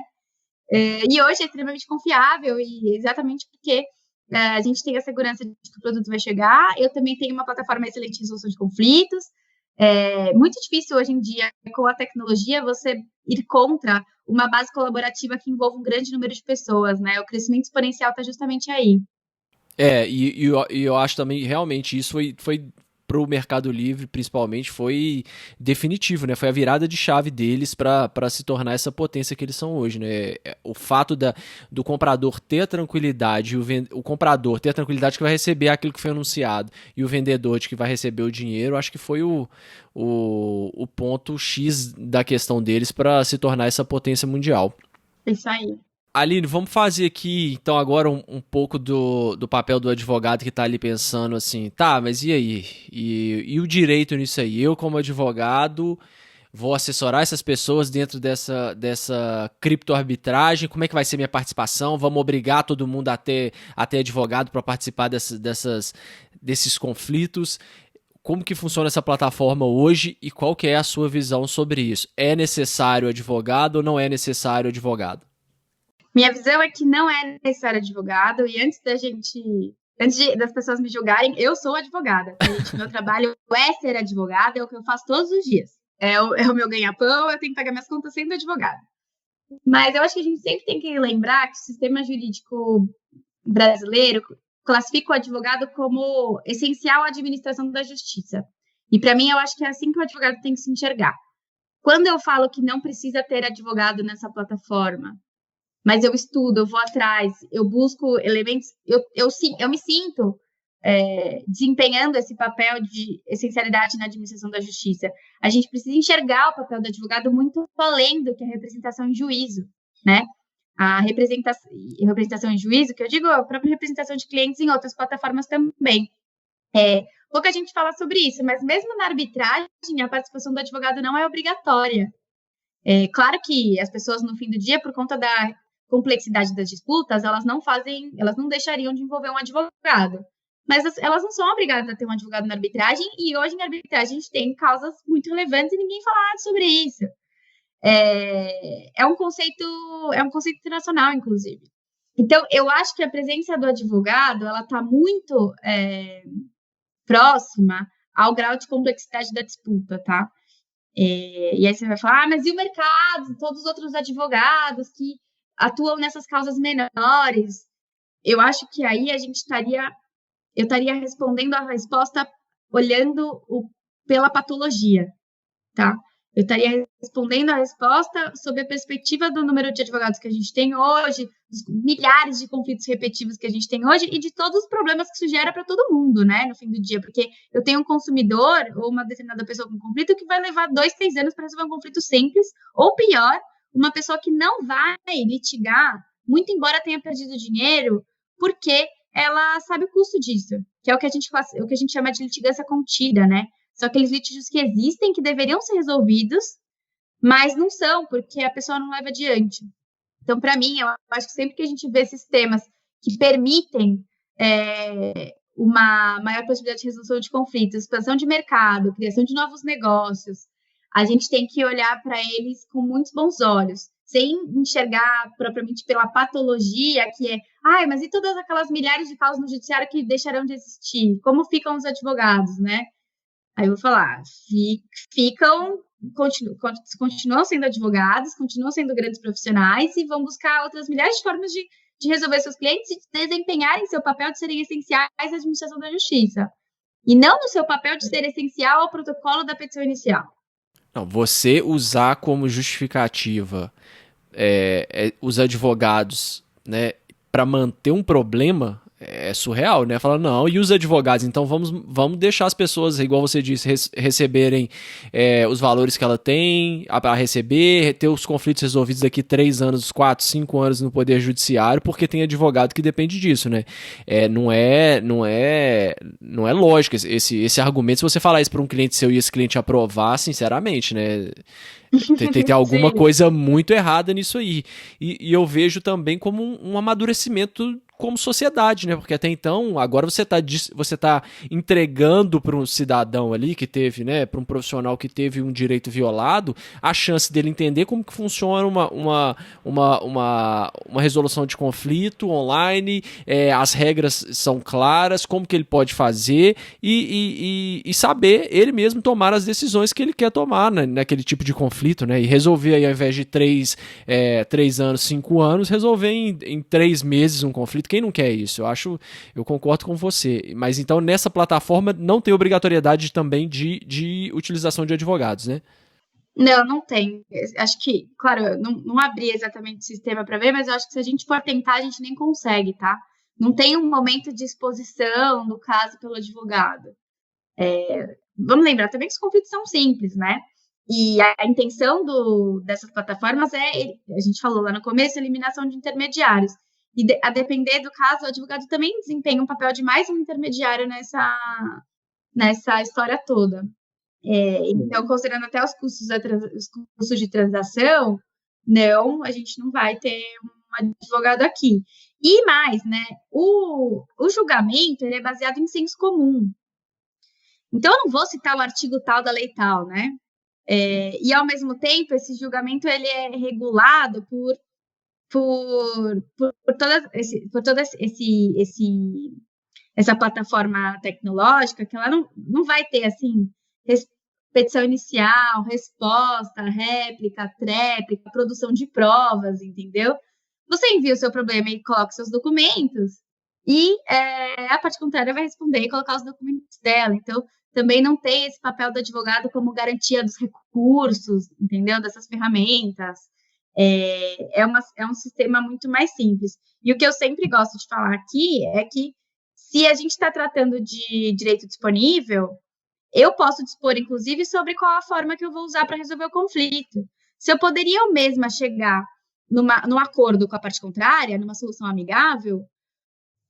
E hoje é extremamente confiável, e exatamente porque a gente tem a segurança de que o produto vai chegar. Eu também tenho uma plataforma excelente de resolução de conflitos. É muito difícil hoje em dia, com a tecnologia, você ir contra uma base colaborativa que envolva um grande número de pessoas, né? O crescimento exponencial está justamente aí. E eu acho também, realmente, isso foi para o Mercado Livre, principalmente, foi definitivo, né? Foi a virada de chave deles para se tornar essa potência que eles são hoje, né? O fato do comprador ter a tranquilidade, o comprador ter a tranquilidade que vai receber aquilo que foi anunciado, e o vendedor de que vai receber o dinheiro, acho que foi o ponto X da questão deles para se tornar essa potência mundial. Isso aí. Aline, vamos fazer aqui, então, agora um pouco do papel do advogado que está ali pensando assim, tá, mas e aí? E o direito nisso aí? Eu, como advogado, vou assessorar essas pessoas dentro dessa criptoarbitragem, como é que vai ser minha participação? Vamos obrigar todo mundo a ter advogado para participar desses conflitos? Como que funciona essa plataforma hoje e qual que é a sua visão sobre isso? É necessário advogado ou não é necessário advogado? Minha visão é que não é necessário advogado, e das pessoas me julgarem, eu sou advogada, tá, gente? Meu trabalho é ser advogada, é o que eu faço todos os dias. É o meu ganha-pão, eu tenho que pagar minhas contas sendo advogada. Mas eu acho que a gente sempre tem que lembrar que o sistema jurídico brasileiro classifica o advogado como essencial à administração da justiça. E para mim, eu acho que é assim que o advogado tem que se enxergar. Quando eu falo que não precisa ter advogado nessa plataforma, mas eu estudo, eu vou atrás, eu busco elementos, eu me sinto desempenhando esse papel de essencialidade na administração da justiça. A gente precisa enxergar o papel do advogado muito além do que a representação em juízo, né? A representação em juízo, que eu digo, a própria representação de clientes em outras plataformas também. Pouca gente fala sobre isso, mas mesmo na arbitragem, a participação do advogado não é obrigatória. Claro que as pessoas, no fim do dia, por conta da complexidade das disputas, elas não deixariam de envolver um advogado. Mas elas não são obrigadas a ter um advogado na arbitragem, e hoje, na arbitragem, a gente tem causas muito relevantes e ninguém fala nada sobre isso. É um conceito internacional, inclusive. Então, eu acho que a presença do advogado, ela está muito próxima ao grau de complexidade da disputa, tá? E aí você vai falar, mas e o mercado, todos os outros advogados que atuam nessas causas menores? Eu acho que aí eu estaria respondendo a resposta olhando pela patologia, tá? Eu estaria respondendo a resposta sob a perspectiva do número de advogados que a gente tem hoje, dos milhares de conflitos repetitivos que a gente tem hoje e de todos os problemas que isso gera para todo mundo, né, no fim do dia. Porque eu tenho um consumidor ou uma determinada pessoa com conflito que vai levar 2, 3 anos para resolver um conflito simples, ou pior, uma pessoa que não vai litigar, muito embora tenha perdido dinheiro, porque ela sabe o custo disso, que é o que a gente chama de litigância contida, né? São aqueles litígios que existem, que deveriam ser resolvidos, mas não são, porque a pessoa não leva adiante. Então, para mim, eu acho que sempre que a gente vê sistemas que permitem uma maior possibilidade de resolução de conflitos, expansão de mercado, criação de novos negócios, a gente tem que olhar para eles com muitos bons olhos, sem enxergar propriamente pela patologia, que é, mas e todas aquelas milhares de causas no judiciário que deixarão de existir? Como ficam os advogados, né? Aí eu vou falar, continuam sendo advogados, continuam sendo grandes profissionais e vão buscar outras milhares de formas de resolver seus clientes e de desempenharem seu papel de serem essenciais à administração da justiça. E não no seu papel de ser essencial ao protocolo da petição inicial. Não, você usar como justificativa os advogados, né, para manter um problema é surreal, né? Fala, não, e os advogados? Então vamos deixar as pessoas, igual você disse, receberem os valores que ela tem para receber, ter os conflitos resolvidos daqui 3 anos, 4, 5 anos no Poder Judiciário, porque tem advogado que depende disso, né? Não é lógico esse argumento. Se você falar isso para um cliente seu e esse cliente aprovar, sinceramente, né? Tem alguma coisa muito errada nisso aí. E eu vejo também como um amadurecimento como sociedade, né? Porque até então, agora você tá entregando para um cidadão ali que teve, né? Para um profissional que teve um direito violado, a chance dele entender como que funciona uma resolução de conflito online, as regras são claras, como que ele pode fazer e saber ele mesmo tomar as decisões que ele quer tomar, né, naquele tipo de conflito, né? E resolver aí, ao invés de 3 anos, 5 anos, resolver em 3 meses um conflito. Quem não quer isso? Eu concordo com você. Mas então nessa plataforma não tem obrigatoriedade também de utilização de advogados, né? Não tem. Acho que, claro, eu não abri exatamente o sistema para ver, mas eu acho que se a gente for tentar, a gente nem consegue, tá? Não tem um momento de exposição do caso pelo advogado. Vamos lembrar também que os conflitos são simples, né? E a intenção dessas plataformas a gente falou lá no começo, eliminação de intermediários. E a depender do caso, o advogado também desempenha um papel de mais um intermediário nessa história toda. Então, considerando até os custos de transação, não, a gente não vai ter um advogado aqui. E mais, né, o julgamento ele é baseado em senso comum. Então, eu não vou citar o artigo tal da lei tal, né? E, ao mesmo tempo, esse julgamento ele é regulado por toda essa plataforma tecnológica, que ela não vai ter, assim, petição inicial, resposta, réplica, tréplica, produção de provas, entendeu? Você envia o seu problema e coloca seus documentos, e a parte contrária vai responder e colocar os documentos dela. Então, também não tem esse papel do advogado como garantia dos recursos, entendeu? Dessas ferramentas. É um sistema muito mais simples. E o que eu sempre gosto de falar aqui é que, se a gente está tratando de direito disponível, eu posso dispor, inclusive, sobre qual a forma que eu vou usar para resolver o conflito. Se eu poderia eu mesma chegar num acordo com a parte contrária, numa solução amigável,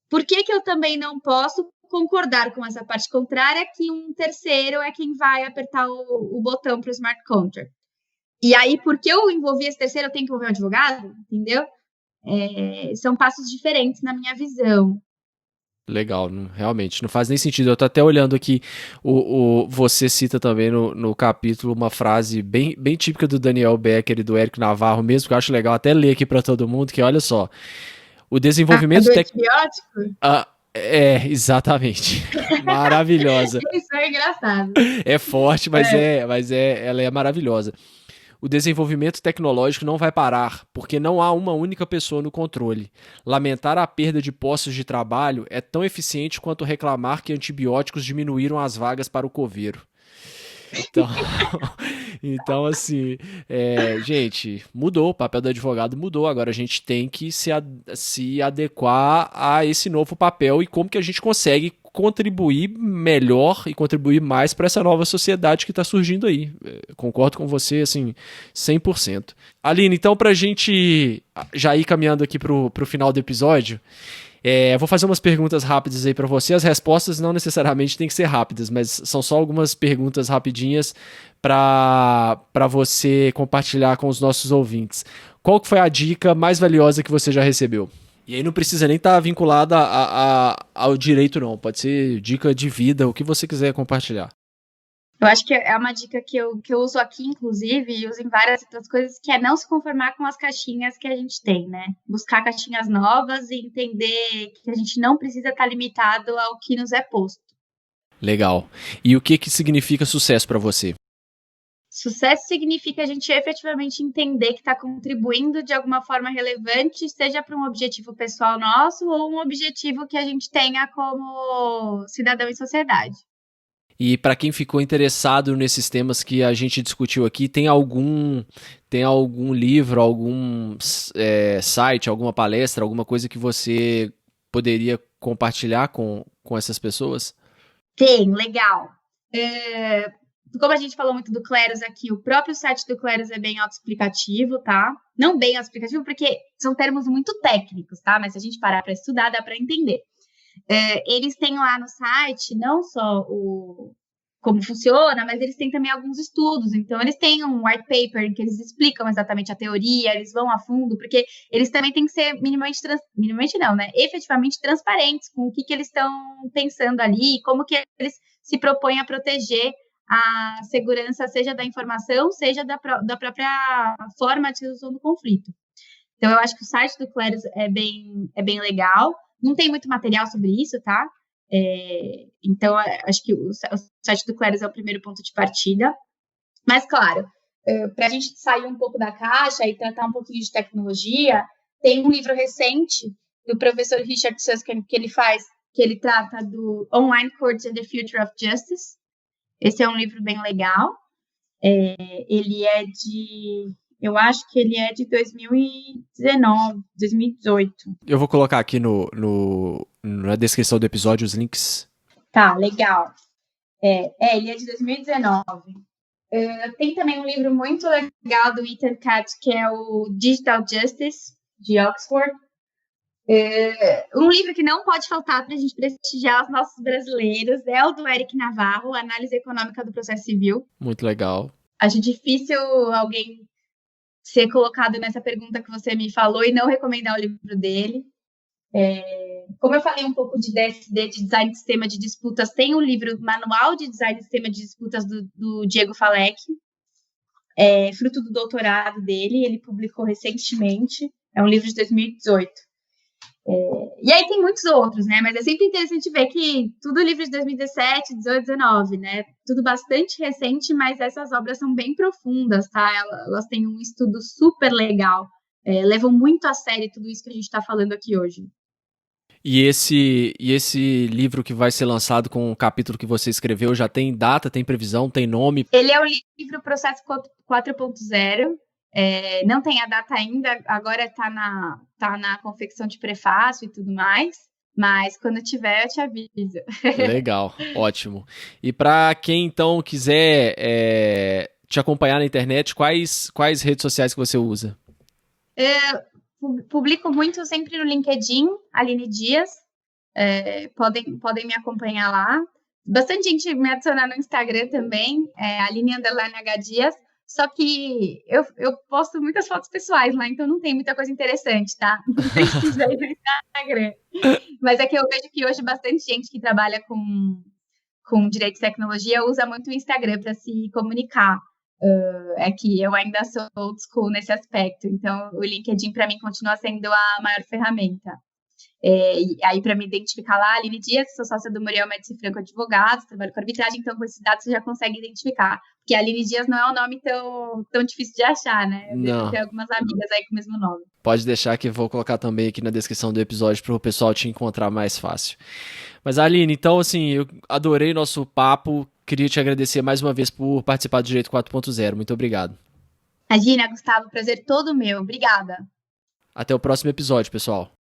por que eu também não posso concordar com essa parte contrária que um terceiro é quem vai apertar o botão para o smart contract? E aí, porque eu envolvi esse terceiro, eu tenho que envolver um advogado? Entendeu? São passos diferentes na minha visão. Legal, realmente, não faz nem sentido. Eu tô até olhando aqui, você cita também no capítulo uma frase bem típica do Daniel Becker e do Érico Navarro mesmo, que eu acho legal até ler aqui para todo mundo, que olha só, o desenvolvimento antibiótico? Exatamente. Maravilhosa. Isso é engraçado. É forte, mas ela é maravilhosa. O desenvolvimento tecnológico não vai parar, porque não há uma única pessoa no controle. Lamentar a perda de postos de trabalho é tão eficiente quanto reclamar que antibióticos diminuíram as vagas para o coveiro. Então assim, gente, mudou, o papel do advogado mudou, agora a gente tem que se adequar a esse novo papel e como que a gente consegue contribuir melhor e contribuir mais para essa nova sociedade que está surgindo aí. Concordo com você, assim, 100%. Aline, então pra gente já ir caminhando aqui pro final do episódio, eu vou fazer umas perguntas rápidas aí para você. As respostas não necessariamente têm que ser rápidas, mas são só algumas perguntas rapidinhas para você compartilhar com os nossos ouvintes. Qual que foi a dica mais valiosa que você já recebeu? E aí não precisa nem estar vinculada ao direito, não. Pode ser dica de vida, o que você quiser compartilhar. Eu acho que é uma dica que eu uso aqui, inclusive, e uso em várias outras coisas, que é não se conformar com as caixinhas que a gente tem, né? Buscar caixinhas novas e entender que a gente não precisa estar limitado ao que nos é posto. Legal. E o que significa sucesso para você? Sucesso significa a gente efetivamente entender que está contribuindo de alguma forma relevante, seja para um objetivo pessoal nosso ou um objetivo que a gente tenha como cidadão em sociedade. E para quem ficou interessado nesses temas que a gente discutiu aqui, tem algum livro, algum site, alguma palestra, alguma coisa que você poderia compartilhar com essas pessoas? Tem, legal. Como a gente falou muito do Cleros aqui, o próprio site do Cleros é bem autoexplicativo, tá? Não bem autoexplicativo, porque são termos muito técnicos, tá? Mas se a gente parar para estudar, dá para entender. Eles têm lá no site não só como funciona, mas eles têm também alguns estudos. Então, eles têm um white paper em que eles explicam exatamente a teoria, eles vão a fundo, porque eles também têm que ser efetivamente transparentes com o que eles estão pensando ali, como que eles se propõem a proteger a segurança, seja da informação, seja da própria forma de resolução do conflito. Então, eu acho que o site do Cleros é bem legal. Não tem muito material sobre isso, tá? Então, acho que o site do Cleros é o primeiro ponto de partida. Mas, claro, para a gente sair um pouco da caixa e tratar um pouquinho de tecnologia, tem um livro recente do professor Richard Susskind que ele trata do Online Courts and the Future of Justice. Esse é um livro bem legal. Eu acho que ele é de 2019, 2018. Eu vou colocar aqui na descrição do episódio os links. Tá, legal. Ele é de 2019. Tem também um livro muito legal do Ethan Katz, que é o Digital Justice, de Oxford. Um livro que não pode faltar para a gente prestigiar os nossos brasileiros é o do Eric Navarro, Análise Econômica do Processo Civil. Muito legal. Acho difícil alguém ser colocado nessa pergunta que você me falou e não recomendar o livro dele. Como eu falei um pouco de DSD, de Design de Sistema de Disputas, tem o livro Manual de Design de Sistema de Disputas do Diego Falec, fruto do doutorado dele, ele publicou recentemente, é um livro de 2018. E aí tem muitos outros, né? Mas é sempre interessante ver que tudo livro de 2017, 18, 19, né? Tudo bastante recente, mas essas obras são bem profundas, tá? Elas têm um estudo super legal, levam muito a sério tudo isso que a gente está falando aqui hoje. E esse livro que vai ser lançado com o capítulo que você escreveu já tem data, tem previsão, tem nome? Ele é o livro Processo 4.0. Não tem a data ainda, agora tá na confecção de prefácio e tudo mais, mas quando tiver eu te aviso. Legal, ótimo. E para quem então quiser te acompanhar na internet, quais redes sociais que você usa? Publico muito sempre no LinkedIn, Aline Dias, podem me acompanhar lá. Bastante gente me adiciona no Instagram também, Aline_H Dias. Só que eu posto muitas fotos pessoais lá, então não tem muita coisa interessante, tá? Não precisa ir no Instagram. Mas é que eu vejo que hoje bastante gente que trabalha com direito e tecnologia usa muito o Instagram para se comunicar. É que eu ainda sou old school nesse aspecto, então o LinkedIn para mim continua sendo a maior ferramenta. E aí, para me identificar lá, Aline Dias, sou sócia do Muriel Médici Franco Advogados, trabalho com arbitragem, então com esses dados você já consegue identificar. Porque Aline Dias não é um nome tão difícil de achar, né? Eu devo ter algumas amigas aí com o mesmo nome. Pode deixar que eu vou colocar também aqui na descrição do episódio para o pessoal te encontrar mais fácil. Mas Aline, então assim, eu adorei nosso papo, queria te agradecer mais uma vez por participar do Direito 4.0. Muito obrigado. Imagina, Gustavo, prazer todo meu. Obrigada. Até o próximo episódio, pessoal.